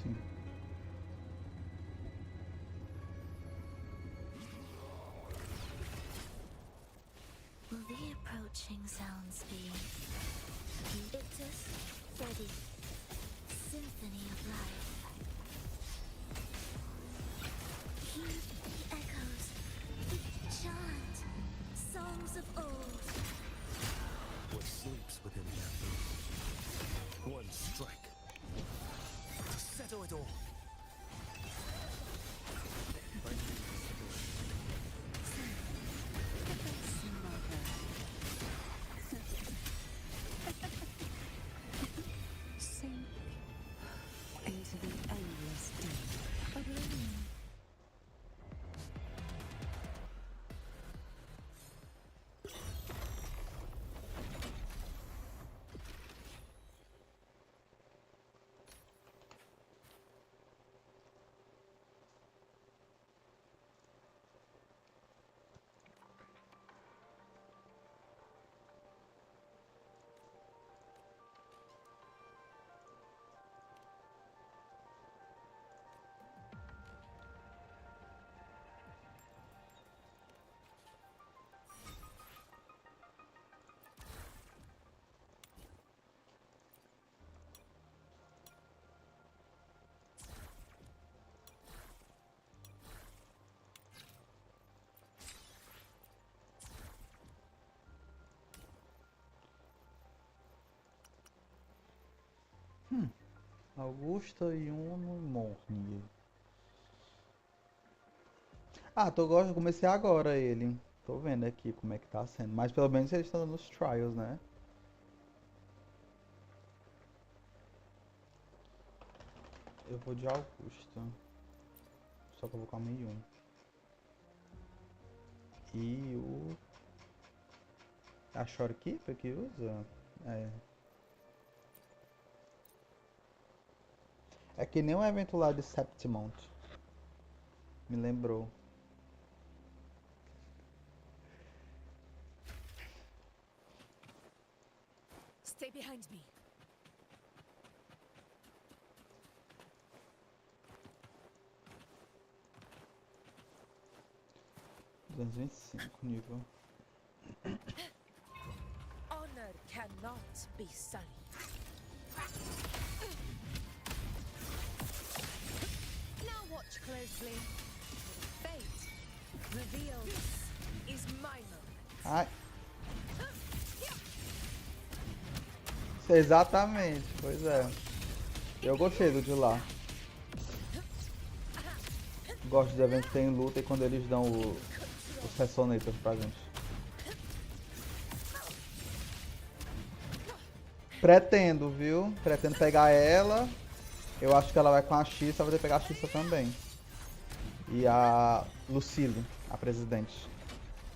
Sim. Will the approaching sounds be Ictus, Freddy, Symphony of Life? Hear the echoes, the chant, songs of old. What sleeps within them? One strike to settle it all. Sink into the endless deep. Oblivion. Augusta e Uno e Morning. Ah, comecei agora ele. Tô vendo aqui como é que tá sendo. Mas pelo menos eles estão nos trials, né? Eu vou de Augusta. Só que eu vou com a 1001. E o... A Shorekeeper que usa? É. É que nem um evento lá de Septimont. Me lembrou. Stay behind me. Nível. Honor cannot be sullied. Now watch closely. Fate reveals this is my moment. Ai. Exatamente, pois é. Eu gostei do de lá. Gosto de eventos que tem luta e quando eles dão os Ressonators pra gente. Pretendo, viu? Pretendo pegar ela. Eu acho que ela vai com a Xissa, vai ter que pegar a Xissa também. E a Lucille, a presidente.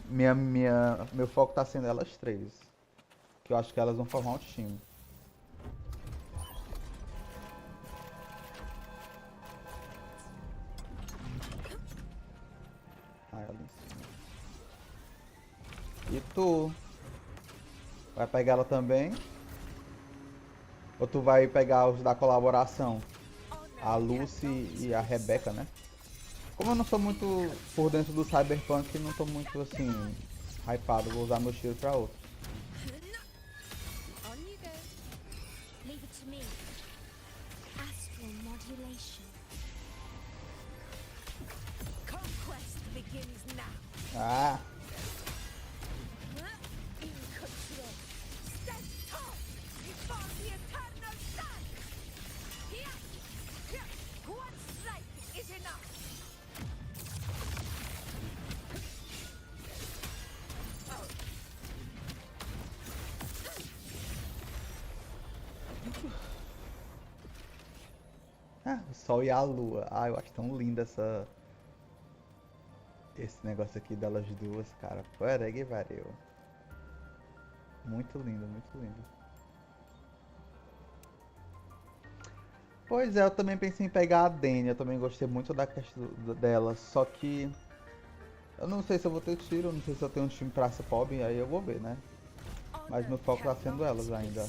Meu foco tá sendo elas três. Que eu acho que elas vão formar um time. E tu? Vai pegar ela também? Ou tu vai pegar os da colaboração? A Lucy e a Rebecca, né? Como eu não sou muito por dentro do Cyberpunk, não tô muito assim, hypado, vou usar meu tiro pra outro. On you go. Leave it to me. Astral modulation. Conquest begins now. Ah! In control. Stand tall before the eternal sun. Here, here. One strike is enough. Ah, o Sol e a Lua. Ah, eu acho tão linda essa... Esse negócio aqui delas duas, cara. Para que pariu. Muito lindo, muito lindo. Pois é, eu também pensei em pegar a Dani. Eu também gostei muito da questão dela. Só que eu não sei se eu vou ter tiro, não sei se eu tenho um time pra ser pobre, aí eu vou ver, né? Mas meu foco tá sendo elas ainda.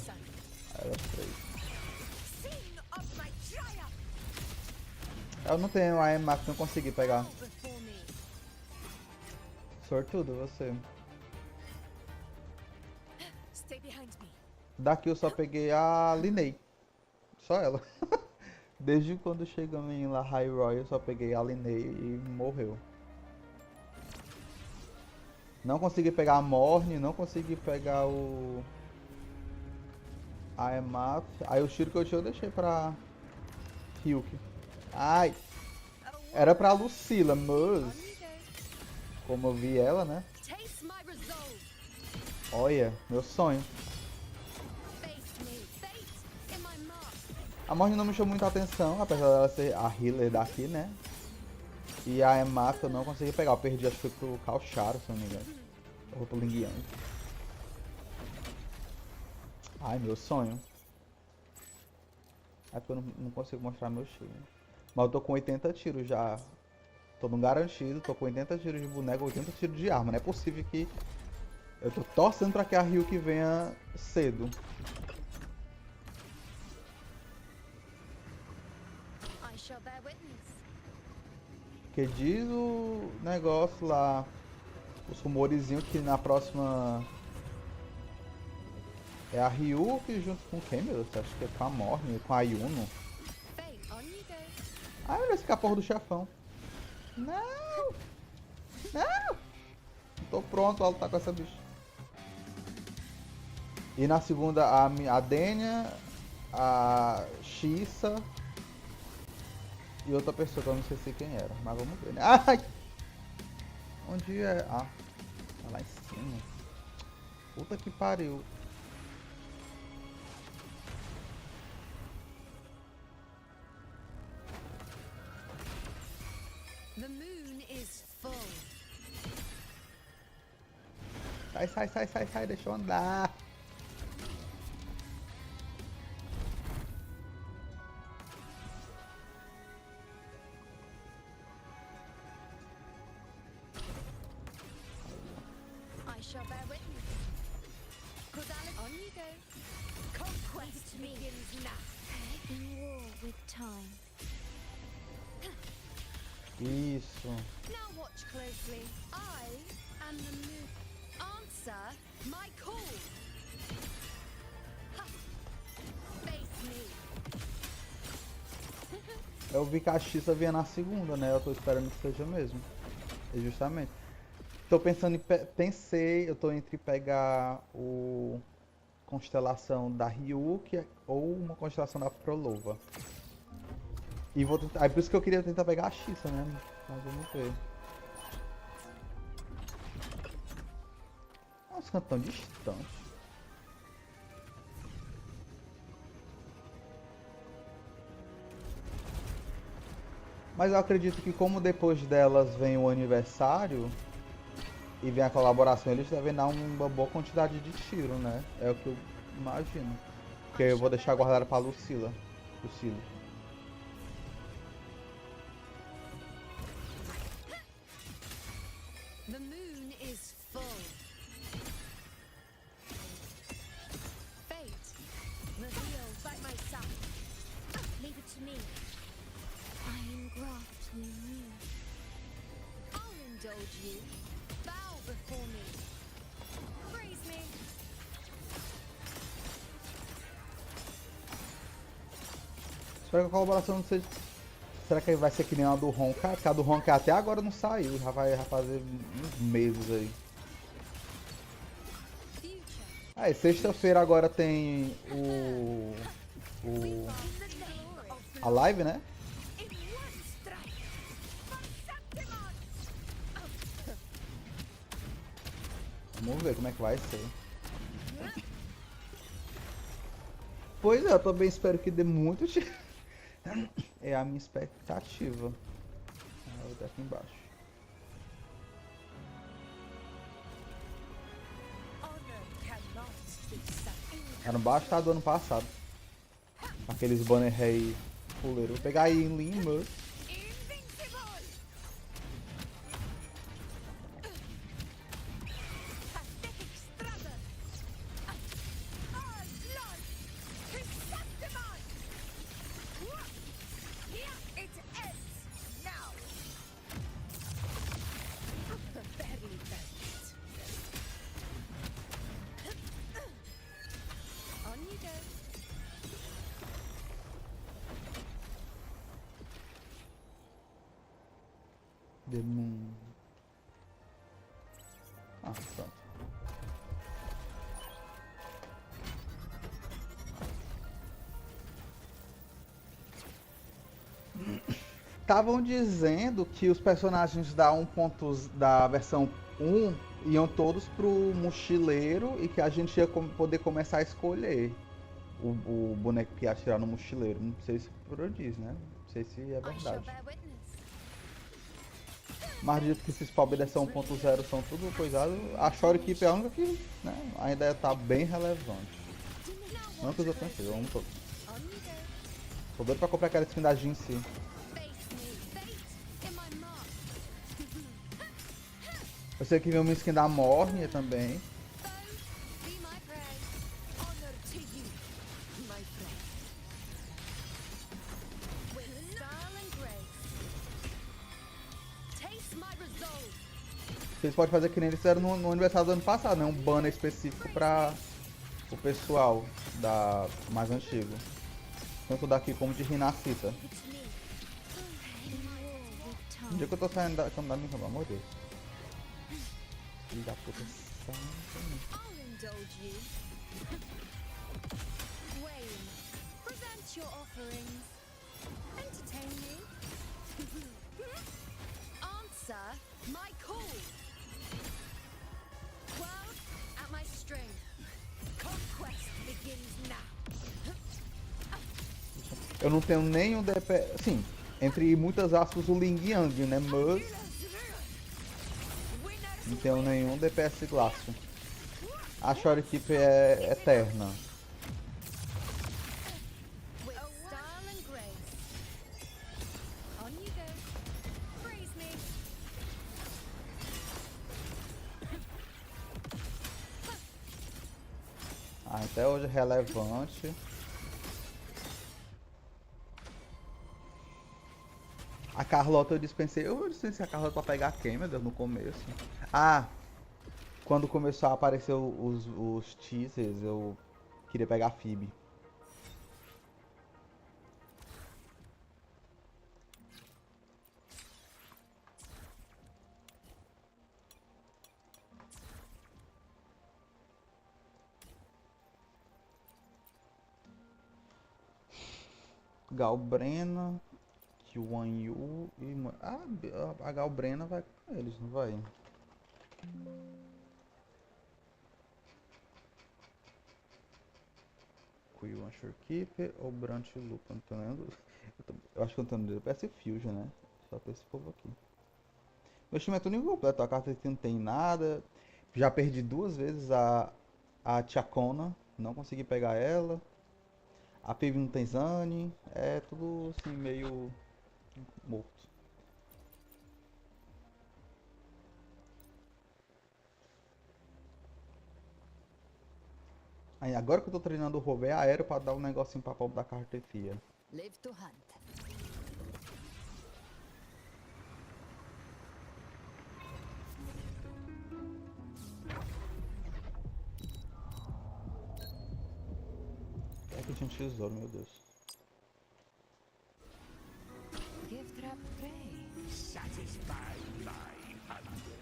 Elas três. Eu não tenho a EMA que não consegui pegar. Sortudo você. Daqui eu só peguei a Linnea. Só ela. Desde quando chegamos em La High Roy eu só peguei a Linnea e morreu. Não consegui pegar a Morne, não consegui pegar o... a EMA. Aí o tiro que eu tinha eu deixei pra Ryuk. Ai! Era pra Lucila, mas... como eu vi ela, né? Olha, meu sonho. A Morne não me chamou muita atenção, apesar dela ser a healer daqui, né? E a Emma eu não consegui pegar, eu perdi, acho que foi pro Calcharo, se não me engano. Ou pro Ling Yang. Ai, meu sonho. É porque eu não consigo mostrar meu tiro. Mas eu tô com 80 tiros já. Tô no garantido, tô com 80 tiros de boneco, 80 tiros de arma. Não é possível que... eu tô torcendo pra que a Ryuk venha cedo. Que diz o negócio lá, os rumorizinhos que na próxima é a Ryuk junto com quem, meu Deus? Acho que é com a Morne, com a Yuno. Ah, olha esse porra do chefão. Não! Não! Tô pronto a lutar com essa bicha. E na segunda a Denia, a Xissa e outra pessoa que eu não sei se quem era, mas vamos ver, né? Ai! Onde é? Ah, tá lá em cima. Puta que pariu. The moon is full. Sai, deixa eu andar. I shall bear witness. On you go. Conquest begins now. In war with time. Isso. Now watch closely. I am the moon. Answer my call. Ha. Face me. Eu vi que a Xissa vinha na segunda, né? Eu tô esperando que seja mesmo. E justamente. Tô pensando em... pensei, eu tô entre pegar o... constelação da Ryuk ou uma constelação da Prolova. E vou tentar... é por isso que eu queria tentar pegar a Xissa, né? Mas vamos ver. Uns cantos tão distantes. Mas eu acredito que como depois delas vem o aniversário e vem a colaboração, eles devem dar uma boa quantidade de tiro, né? É o que eu imagino. Porque eu vou deixar guardado pra Lucila. The moon is full. Fate, reveal by my side. Leave it to me. I engraft you new. I'll indulge you. Bow before me. Praise me. Espero que a colaboração não seja... será que vai ser que nem a do Honka? Porque a do Honka até agora não saiu, já vai fazer uns meses aí. Aí, sexta-feira agora tem a live, né? Vamos ver como é que vai ser. Pois é, eu também espero que dê muito tiro. É a minha expectativa. Vou dar aqui embaixo. Era embaixo do ano passado. Aqueles banner rei fuleiro. Vou pegar aí em Lima. Demon. Ah, pronto. Estavam dizendo que os personagens da versão 1 iam todos pro mochileiro e que a gente ia poder começar a escolher o boneco que ia atirar no mochileiro. Não sei se por onde diz, né? Não sei se é verdade. Mas dito que esses pobres dessa 1.0 são tudo coisado, a Shore Keep é a única que, né, ainda tá bem relevante. Não que os outros não sejam, vamos todos. Tô doido pra comprar aquela skin da Jin si. Eu sei que veio uma skin da Mornia também. Vocês podem fazer que nem eles fizeram no aniversário do ano passado, né? Um banner específico para o pessoal mais antigo. Tanto daqui como de Rinacita. Um dia que eu tô saindo da cama da minha, pelo amor de Deus. Filho da puta, eu não tenho nenhum DPS, assim, entre muitas aspas o Ling Yang, né, mas não tenho nenhum DPS clássico. A Shore Keep é eterna. Até hoje é relevante. A Carlota eu dispensei. Eu dispensei a Carlota pra pegar quem, meu Deus, no começo. Ah, quando começou a aparecer os teasers, eu queria pegar a Phoebe. Galbrena, Yuan Yu e... a Galbrena vai com eles, não vai? Yuan Shorekeeper ou Brant Loop? Eu não tô lendo. Eu acho que eu não tô lendo. Parece Fusion, né? Só tem esse povo aqui. Meu time é tudo incompleto. A carta aqui não tem nada. Já perdi 2 vezes a Chacona. Não consegui pegar ela. A Pive não tem Zane. É tudo assim meio morto. Aí agora que eu tô treinando o rover aéreo pra dar um negocinho pra pobre da cartefia. Live to hunt. É que tinha um tesouro, meu Deus. Give trap prey. Satisfied my hunger.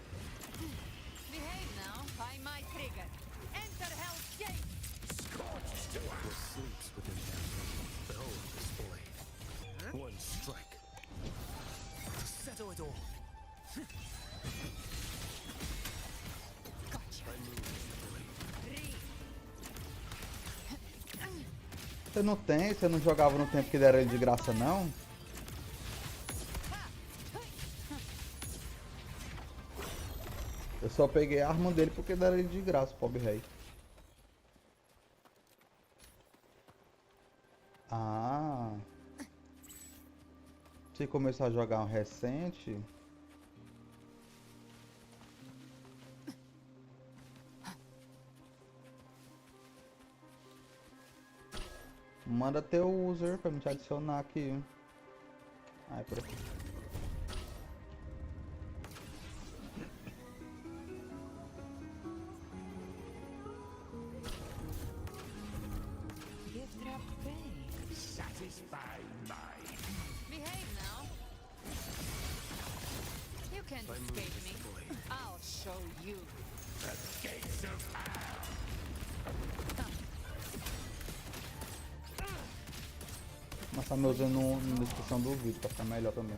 Behave now. Find my trigger. Enter Hell's Gate. Scorched to What us. sleeps within them? Behold this blade. One strike to settle it all. Gotcha. I move with the blade. Você não jogava no tempo que deram ele de graça, não? Eu só peguei a arma dele porque deram ele de graça, pobre rei. Ah. Se começar a jogar um recente. Manda teu user pra me te adicionar aqui. Ah, é por aqui. Satisfied mind. Behave now. You can't escape me. I'll show you. The gates of hell. Passar meu user na descrição do vídeo pra ficar melhor também.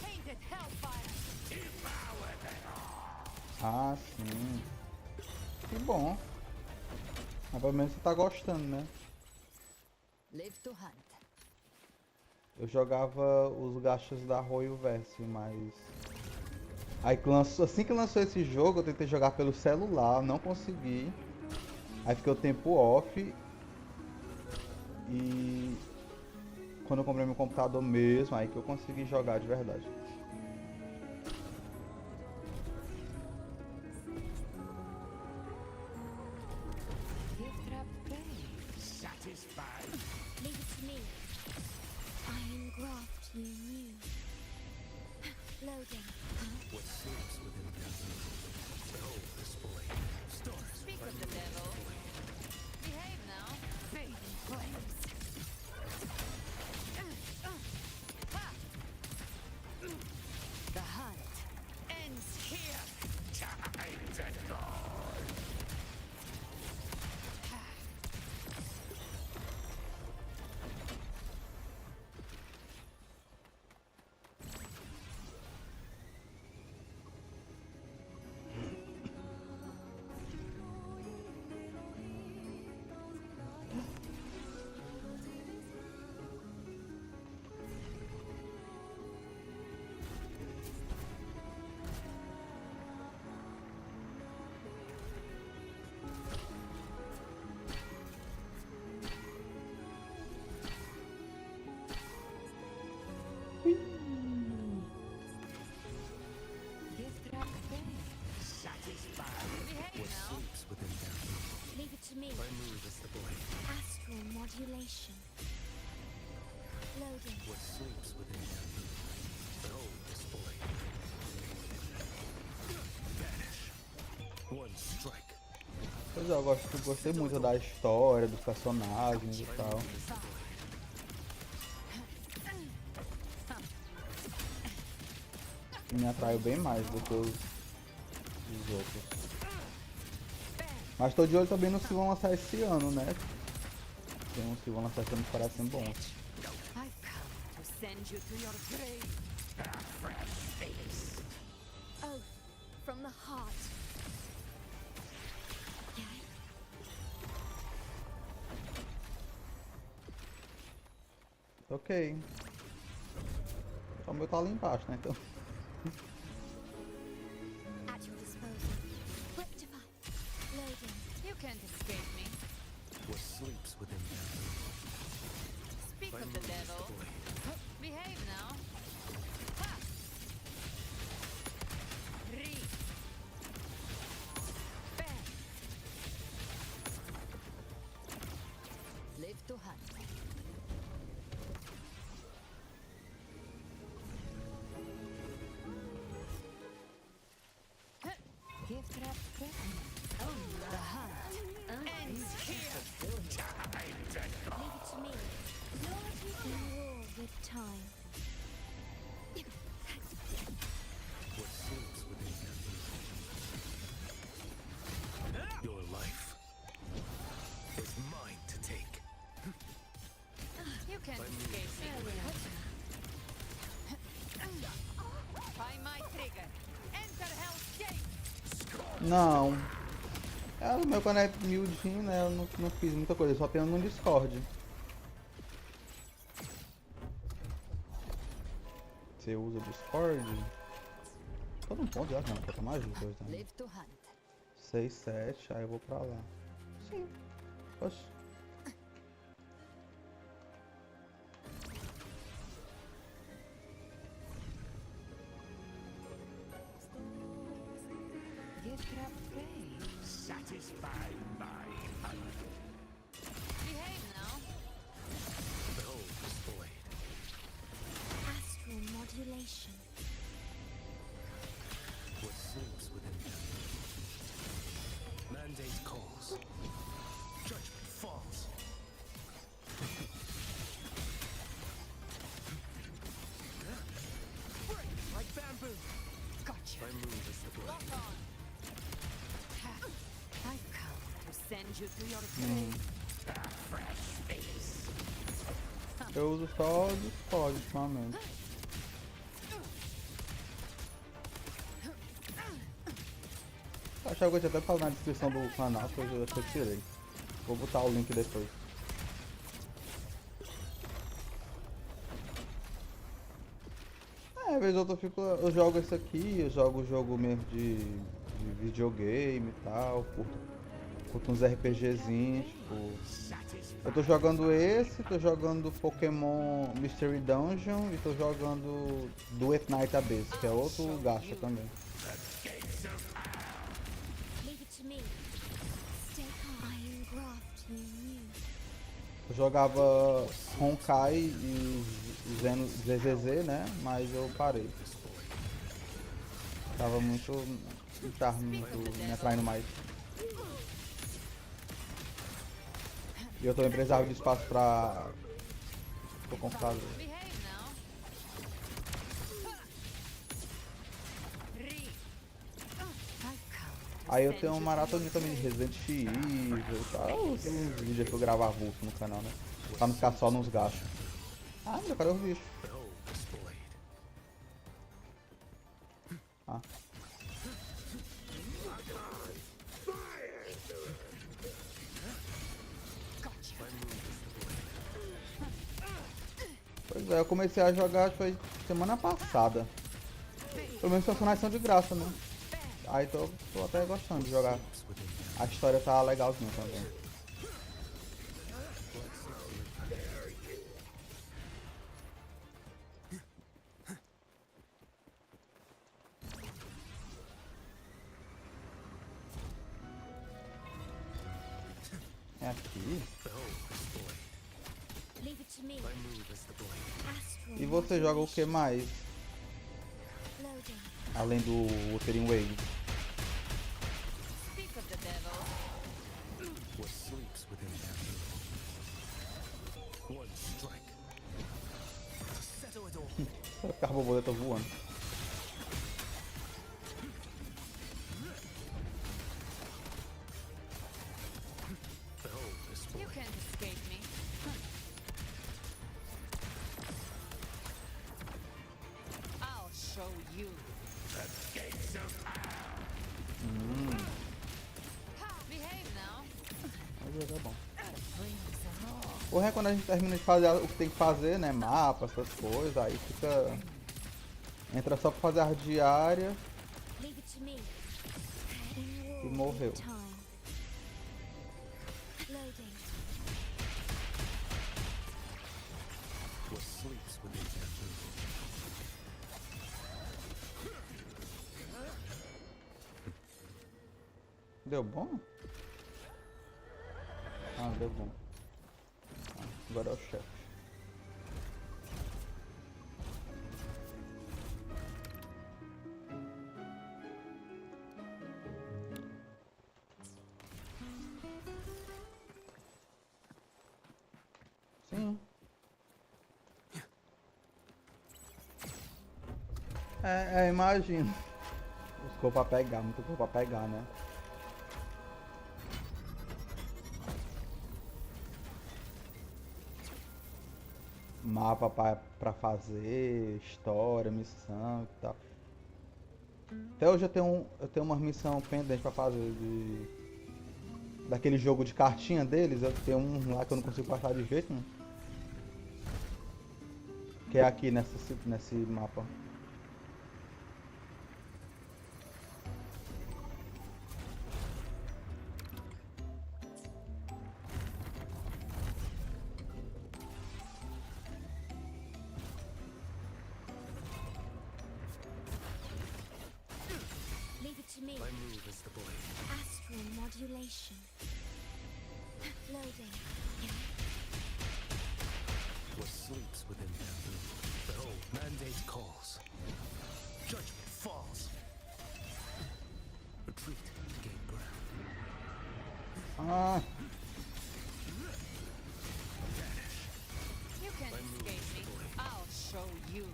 Painted hellfire. Ah, sim. Que bom. Mas pelo menos você tá gostando, né? Live to hunt. Eu jogava os gachas da Royal Verse, mas... Aí que lançou, assim que lançou esse jogo, eu tentei jogar pelo celular, não consegui. Aí fiquei o tempo off. E... Quando eu comprei meu computador mesmo, aí que eu consegui jogar de verdade. Satisfied. Leave it to me. I engraft you new. Loading. What sleeps within them? Behold this blade. Speak of the devil. Behave now. Fading flames. The hunt ends here. Time to go. Behave What now. sleeps within them? Leave it to me. My move is the blade. Astral modulation. Loading. What sleeps within them? Behold this blade. Vanish. One strike. Pois é, eu gostei muito da história, dos personagens e tal. Me atraiu bem mais do que os outros. Mas tô de olho também nos que vão lançar esse ano, né? Tem uns que vão lançar esse ano que parecem bons. I've come to send you to your grave. Oath from the heart. Ok. Só o meu tá ali embaixo, né? Então. At your disposal. Rectify. Loading. You can't escape me. What sleeps within them? Speak My of the move is devil. the blade. Behave now. Ha! Three. Bang. Live to hunt. Gift wrap present. The hunt ends here. Leave it to me. Lord, we can war with time. What sleeps within them? Your life is mine to take. You can't escape me. Find my trigger. Enter Hell's Gate. Não. É, o meu canal é miudinho, né? Eu não fiz muita coisa, só tenho no Discord. Você usa o Discord? Tô num ponto já, não, falta mais de coisa também. Live to hunt. 6, 7, aí eu vou pra lá. Sim. Oxe. you to your grave. Eu uso só o Discord ultimamente. Achava que eu tinha até falado na descrição do canal, que eu tirei. Vou botar o link depois. Às vezes eu jogo esse aqui, eu jogo jogo mesmo de videogame e tal, curto uns RPGzinhos, tipo. Eu tô jogando esse, tô jogando Pokémon Mystery Dungeon e tô jogando Duet Night Abyss, que é outro gacha também. Eu jogava Honkai e ZZZ, né? Mas eu parei. Tava muito. Não tava muito me atraindo mais. E eu também precisava de espaço pra o computador. Aí eu tenho uma maratona também de Resident Evil e tal. Tem uns vídeos que eu gravar avulso no canal, né? Pra não ficar só nos gastos. Ah, meu, cadê os bichos? Ah. Pois é, eu comecei a jogar foi semana passada. Pelo menos os personagens são de graça, né? Aí tô até gostando de jogar. A história tá legalzinha também. É aqui? E você joga o que mais? Além do Wuthering Waves. A borboleta voando. Mas é bom. O é quando a gente termina de fazer o que tem que fazer, né? Mapa, essas coisas, aí fica. Entra só pra fazer a diária. E morreu. Deu bom? Ah, deu bom. Agora é o chefe. Sim. Imagino. Ficou pra pegar, muito ficou pra pegar, né? Mapa pra fazer, história, missão e tal. Até hoje eu tenho uma missão pendente pra fazer daquele jogo de cartinha deles. Eu tenho um lá que eu não consigo passar de jeito nenhum. Que é aqui nesse mapa. My move is the blade. Astral modulation. Loading. What sleeps within bamboo? Behold, mandate calls. Judgment falls. Retreat to gain ground. Ah. You can't escape me. I'll show you.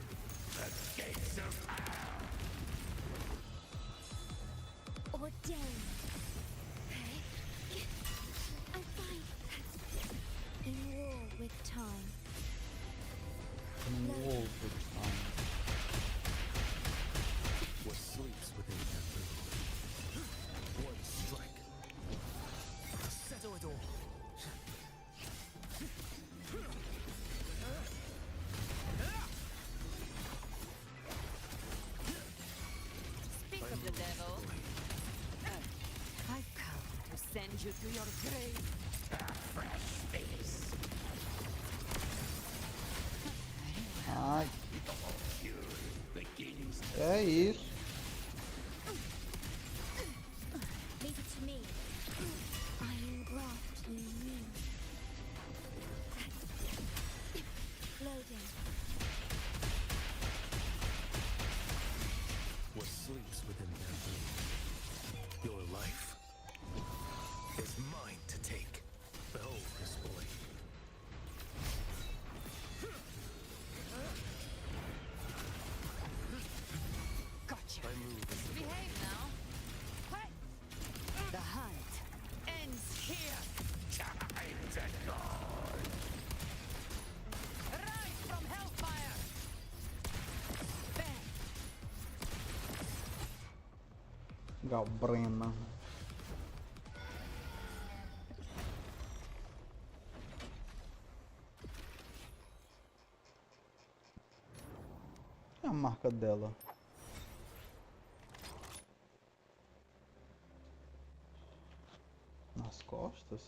The gates of Ordained. to your grave. Ai. É isso. Leave it to me. Iron graft in you. Loading. What sleeps within their being? Your life is mine to take. Behold this boy. Gotcha. I move as the Behave now. Hey. The hunt ends here. Rise from hellfire. Bang. Galbrena. É a marca dela. Nas costas?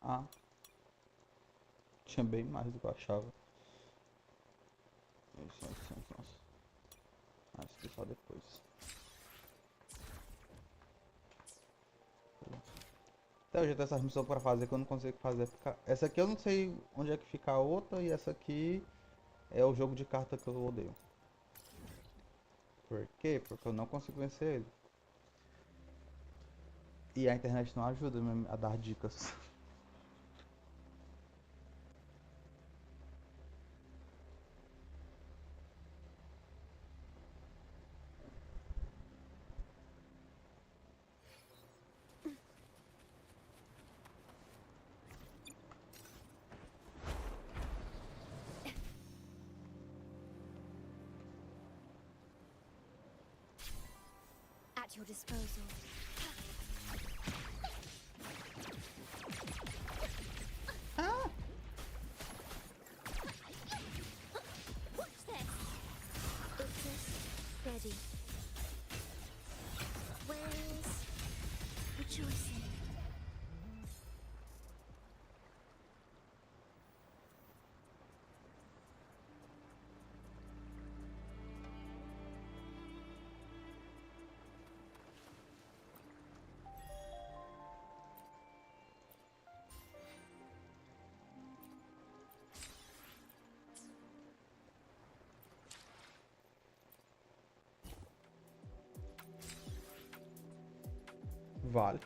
Ah. Tinha bem mais do que eu achava. Isso, nossa. Ah, isso aqui só depois. Até hoje tem essa missão para fazer que eu não consigo fazer. Essa aqui eu não sei onde é que fica a outra, e essa aqui é o jogo de carta que eu odeio. Por quê? Porque eu não consigo vencer ele. E a internet não ajuda a dar dicas. At your disposal. Ah! What's this? It's ready. Where's rejoicing? Vale.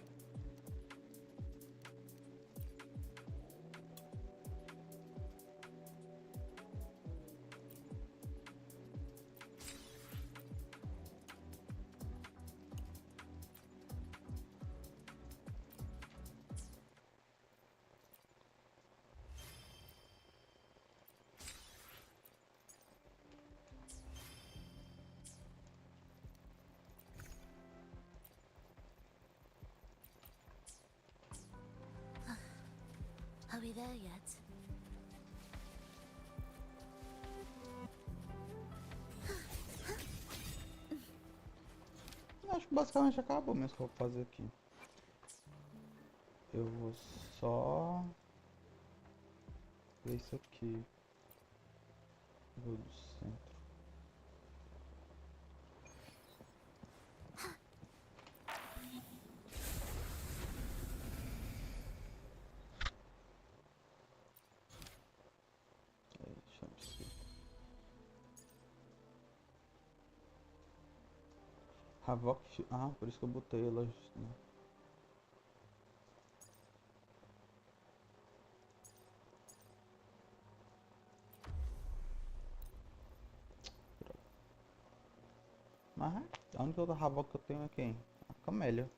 Are we there yet? Acho que basicamente acabou mesmo que eu vou fazer aqui. Eu vou só ver isso aqui. Vou do centro. Deixa eu ver. Havoc. Ah, por isso que eu botei ela. Né? Mas a única outra Havoc que eu tenho é quem? A Camélia.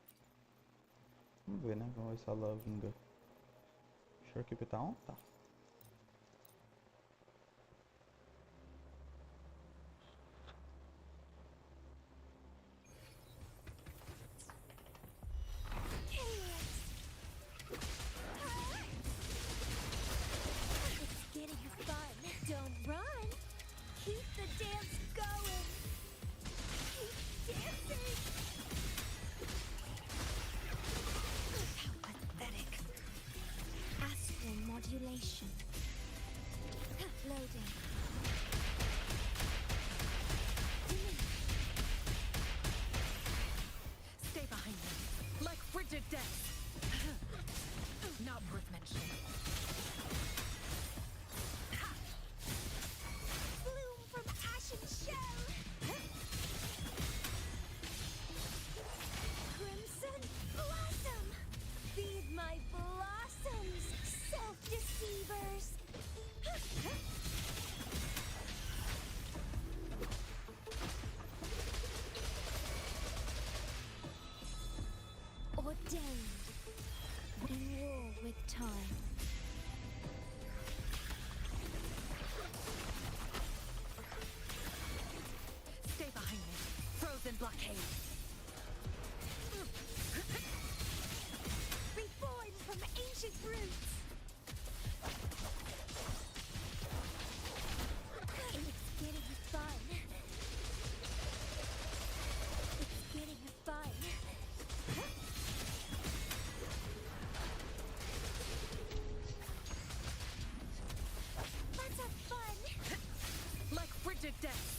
Vamos ver, né? Vamos ver se ela vinga. Deixa eu aqui tá on? Tá. with time. Stay behind me. Frozen blockade. Reborn from ancient roots. It's getting fun. It's getting fun. Let's have fun. Like frigid death.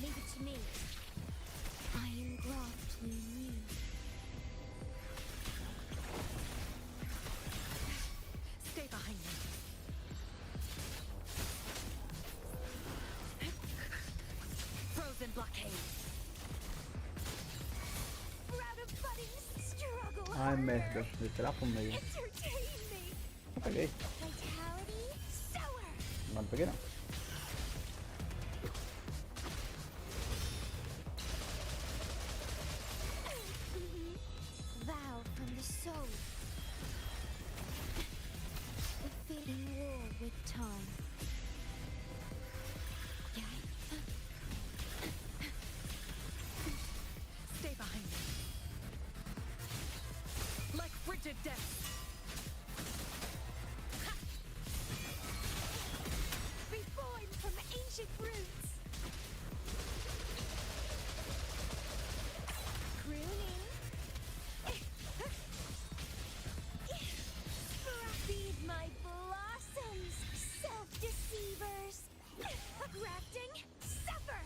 Leave it to me. I am graft in you. Stay behind me. Frozen blockade. Proud of budding struggle. Ai, merda. Vou tirar pro meio. Entertain me. Não peguei. Vitality sour. Não peguei não. Vow from the soul. A fitting war with time. Stay behind me. Like frigid death. Reborn from ancient roots. Crooning. Feed my blossoms, self-deceivers. Grafting, suffer.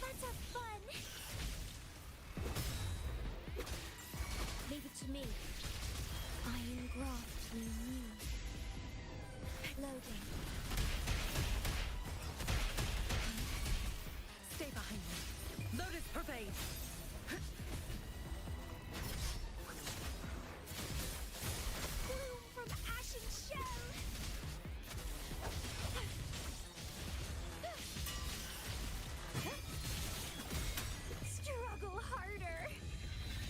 Let's have fun. Leave it to me. I am graft in you. Loading. Stay behind me. Lotus pervade. Bloom from ashen shell. Struggle harder.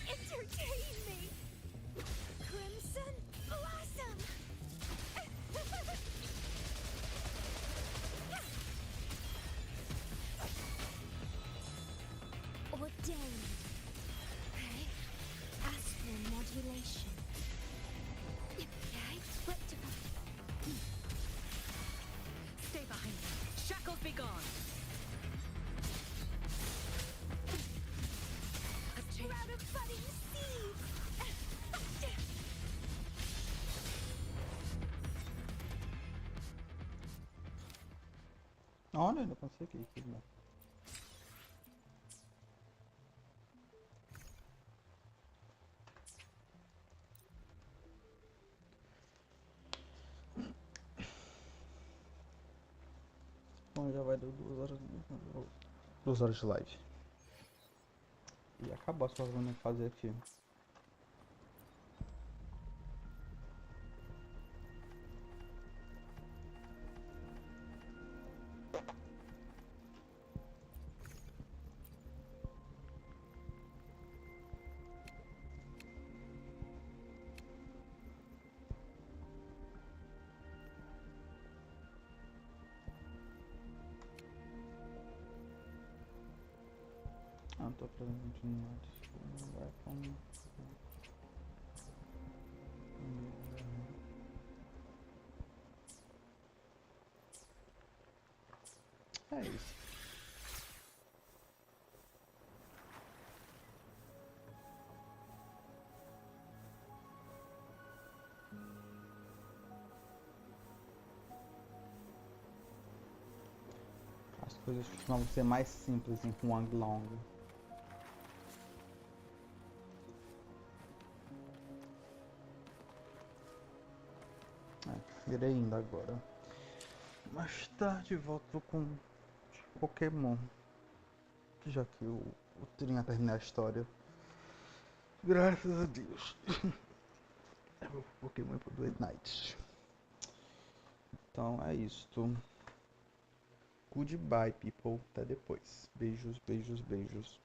Entertain me. Crimson blossom. Ordained. Okay. Astral modulation. Okay. Rectify. Stay behind me. Shackles be gone. Proud of budding seeds. Olha, ainda consegui. Que bom. Bom, já vai dar 2 horas de live. E acabou as coisas que eu tenho que fazer aqui. Ah, tô presente no weapon. É isso. As coisas costumam ser mais simples em Huang Long. Irei indo agora. Mais tarde volto com Pokémon. Já que o Trinha terminar a história. Graças a Deus. O Pokémon pro Duel Night. Então é isto. Goodbye, people. Até depois. Beijos, beijos, beijos.